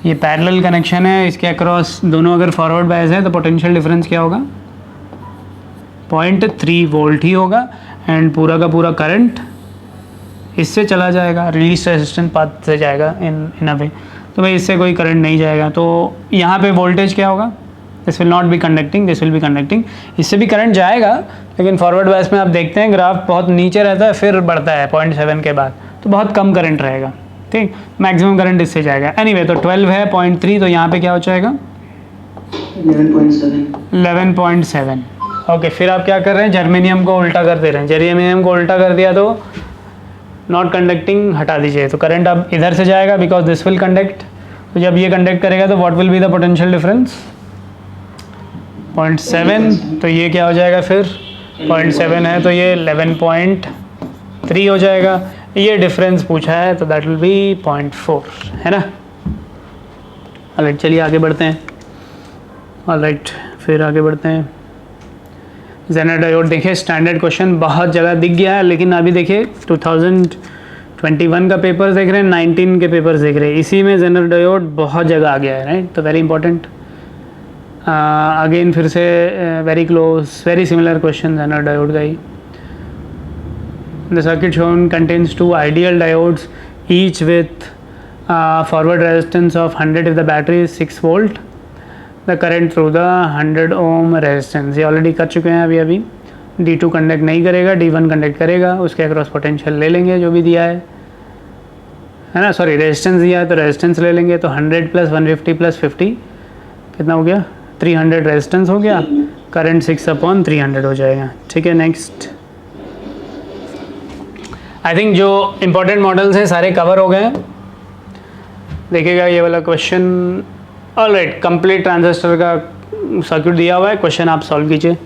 ये पैरेलल कनेक्शन है, इसके अक्रॉस दोनों अगर फॉरवर्ड बायस है तो पोटेंशियल डिफरेंस क्या होगा? 0.3 वोल्ट ही होगा एंड पूरा का पूरा करंट इससे चला जाएगा, रिलीज रेजिस्टेंस पाथ से जाएगा इन अ वे। तो भाई इससे कोई करंट नहीं जाएगा। तो यहाँ पे वोल्टेज क्या होगा? This will not be conducting, this will be conducting. इससे भी करंट जाएगा लेकिन फॉरवर्ड बायस में आप देखते हैं ग्राफ बहुत नीचे रहता है फिर बढ़ता है 0.7 के बाद, तो बहुत कम करंट रहेगा, ठीक। मैक्सिमम करंट इससे जाएगा। एनीवे तो 12 है 0.3, तो यहाँ पे क्या हो जाएगा? 11.7। ओके, फिर आप क्या कर रहे हैं? जर्मेनियम को उल्टा कर दे रहे हैं। जर्मेनियम को उल्टा कर दिया तो नॉट कंडक्टिंग हटा दीजिए, तो करंट अब इधर से जाएगा बिकॉज दिस विल कंडक्ट। तो जब ये कंडक्ट करेगा तो what will be the potential difference? 0.7। तो ये क्या हो जाएगा फिर? 0.7 है तो ये 11.3 हो जाएगा। ये डिफरेंस पूछा है तो दैट विल बी 0.4, है ना। ऑलराइट, चलिए आगे बढ़ते हैं। ऑलराइट, फिर आगे बढ़ते हैं। जेनर डायोड देखिए, स्टैंडर्ड क्वेश्चन बहुत जगह दिख गया है, लेकिन अभी देखिए 2021 का पेपर देख रहे हैं, 19 के पेपर्स देख रहे हैं, इसी में जेनर डायोड बहुत जगह आ गया है, राइट। तो वेरी इंपॉर्टेंट। अगेन फिर से very close, very similar question zener diode का ही। The circuit shown contains two ideal diodes, each with forward resistance of 100 if the battery is 6 volt. The current through the 100 ohm resistance. ये already कर चुके हैं अभी। D2 conduct नहीं करेगा, D1 conduct करेगा, उसके अक्रॉस पोटेंशियल ले लेंगे जो भी दिया है ना। सॉरी, रेजिस्टेंस दिया है तो रेजिस्टेंस ले लेंगे। तो 100 + 150 + 50 कितना हो गया? 300 रेजिस्टेंस हो गया, करंट 6/300 हो जाएगा, ठीक है। नेक्स्ट, आई थिंक जो इम्पोर्टेंट मॉडल्स हैं सारे कवर हो गए हैं। देखिएगा ये वाला क्वेश्चन। ऑलराइट, कंप्लीट ट्रांजिस्टर का सर्किट दिया हुआ है, क्वेश्चन आप सॉल्व कीजिए।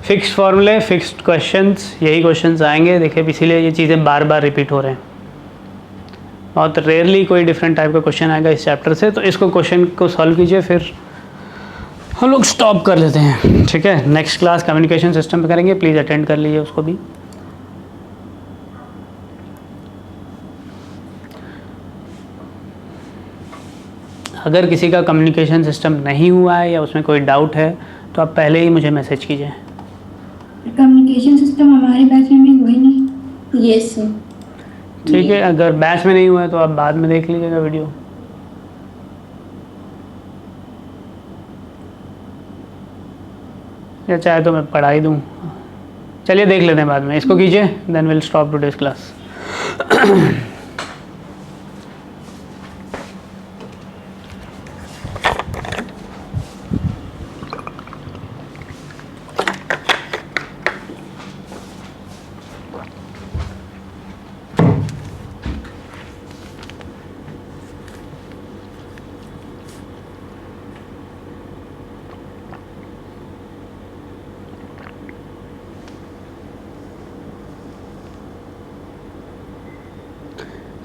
फिक्स्ड फॉर्मूले, फिक्स्ड क्वेश्चंस, यही क्वेश्चंस आएंगे। देखिए इसीलिए ये चीज़ें बार बार रिपीट हो रहे हैं। बहुत रेयरली कोई डिफरेंट टाइप का क्वेश्चन आएगा इस चैप्टर से। तो इसको क्वेश्चन को सॉल्व कीजिए, फिर हम लोग स्टॉप कर लेते हैं, ठीक है। नेक्स्ट क्लास कम्युनिकेशन सिस्टम पे करेंगे, प्लीज़ अटेंड कर लीजिए उसको भी। अगर किसी का कम्युनिकेशन सिस्टम नहीं हुआ है या उसमें कोई डाउट है तो आप पहले ही मुझे मैसेज कीजिए।
कम्युनिकेशन सिस्टम हमारे बैच में हुआ ही नहीं।
Yes sir.
ठीक है, अगर बैच में नहीं हुआ है तो आप बाद में देख लीजिएगा वीडियो। या चाहे तो मैं पढ़ा ही दूँ, चलिए देख लेते हैं बाद में। इसको कीजिए, then will stop today's class.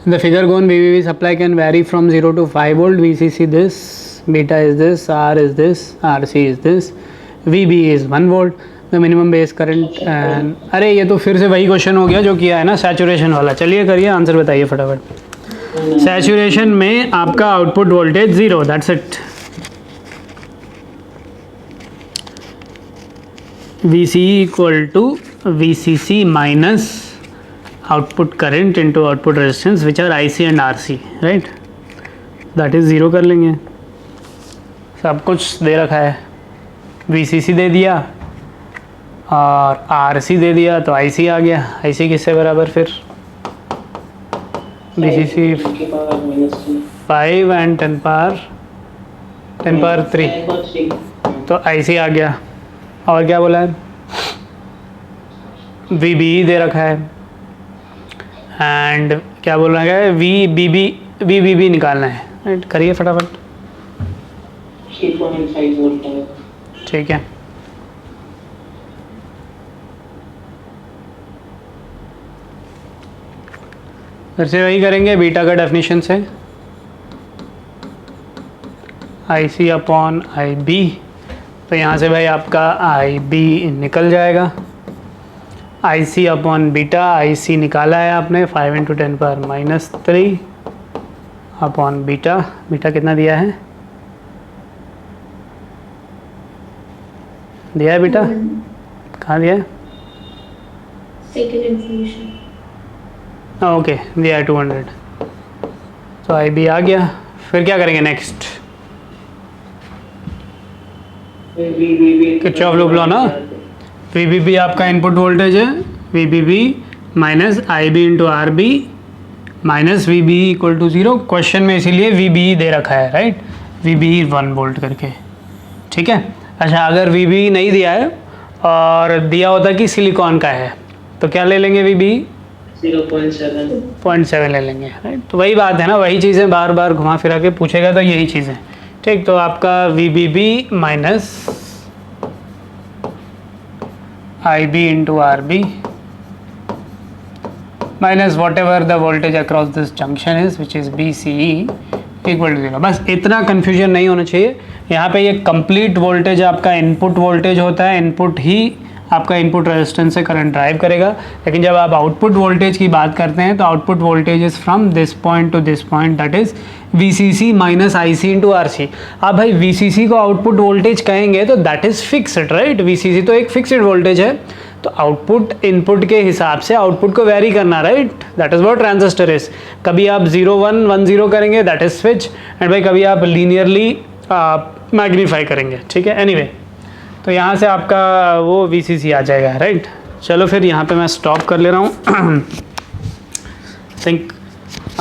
The figure given VVV supply can vary from 0 to 5 volt. VCC this, beta is this, R is this, RC is this, VB is 1 volt. The minimum base current and अरे ये तो फिर से वही question हो गया जो किया है ना सैचुरेशन वाला। चलिए करिए, आंसर बताइए फटाफट। सैचुरेशन में आपका output voltage 0, that's it. VC = VCC minus output current into output resistance which are IC and RC, right. That is 0 कर लेंगे। सब कुछ दे रखा है, VCC दे दिया और RC दे दिया तो IC आ गया। IC किससे बराबर फिर? VCC 5 एंड 10 पावर 3 तो IC आ गया। और क्या बोला है? VB दे रखा है एंड क्या बोल रहा है? VBB निकालना है, राइट। करिए फटाफट।
3.5 वोल्ट है।
ठीक है, फिर से वही करेंगे बीटा का डेफिनेशन से, आई सी अपॉन आई बी। तो यहाँ से भाई आपका आई बी निकल जाएगा, आई सी अपॉन बीटा, आई सी निकाला है आपने 5 × 10⁻³ अपॉन बीटा। बीटा कितना दिया है, दिया है बीटा, कहाँ दिया है?
Second information.
ओके, दिया है 200। तो आई बी आ गया। फिर क्या करेंगे नेक्स्ट? किरचॉफ लूप लॉ ना। वी बी बी आपका इनपुट वोल्टेज है, V B B minus I B into R B minus V B equal to 0। Question में इसीलिए वी बी दे रखा है, राइट, वी बी 1 वोल्ट करके। ठीक है, अच्छा अगर वी बी नहीं दिया है और दिया होता कि सिलिकॉन का है तो क्या ले लेंगे? वी बी 0.7 ले लेंगे, राइट। तो वही बात है ना, वही चीज़ें बार बार घुमा फिरा के पूछेगा तो यही चीज़ें। ठीक, तो आपका V B B minus I B into R B minus whatever the voltage across this junction is which is B C E equal to 0। बस इतना कन्फ्यूजन नहीं होना चाहिए। यहाँ पे ये कंप्लीट वोल्टेज आपका इनपुट वोल्टेज होता है, इनपुट ही आपका इनपुट रेजिस्टेंस से करंट ड्राइव करेगा। लेकिन जब आप आउटपुट वोल्टेज की बात करते हैं तो output voltage is from this point two this point, that is VCC minus IC into RC। आप भाई VCC को आउटपुट वोल्टेज कहेंगे तो that is fixed, right. VCC तो एक फिक्स्ड वोल्टेज है, तो आउटपुट इनपुट के हिसाब से आउटपुट को वेरी करना, right. That is what transistor is. कभी आप 0 1 1 0 करेंगे, दैट इज़ स्विच, एंड भाई कभी आप लीनियरली मैग्नीफाई करेंगे। ठीक है, एनीवे तो यहाँ से आपका वो VCC आ जाएगा, राइट। चलो फिर यहाँ पे मैं स्टॉप कर ले रहा हूँ। थिंक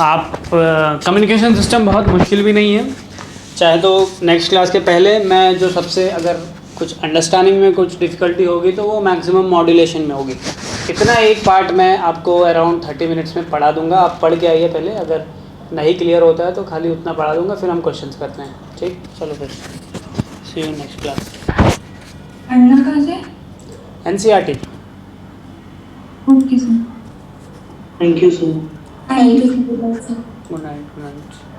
आप कम्युनिकेशन सिस्टम बहुत मुश्किल भी नहीं है, चाहे तो नेक्स्ट क्लास के पहले मैं जो सबसे अगर कुछ अंडरस्टैंडिंग में कुछ डिफ़िकल्टी होगी तो वो मैक्सिमम मॉड्यूलेशन में होगी। इतना एक पार्ट मैं आपको अराउंड 30 मिनट्स में पढ़ा दूंगा, आप पढ़ के आइए पहले, अगर नहीं क्लियर होता है तो खाली उतना पढ़ा दूंगा, फिर हम क्वेश्चंस करते हैं। ठीक, चलो फिर सी यू नेक्स्ट क्लास।
पढ़ना कहाँ से?
NCERT।
Okay sir,
thank you sir.
Thank you.
Good night.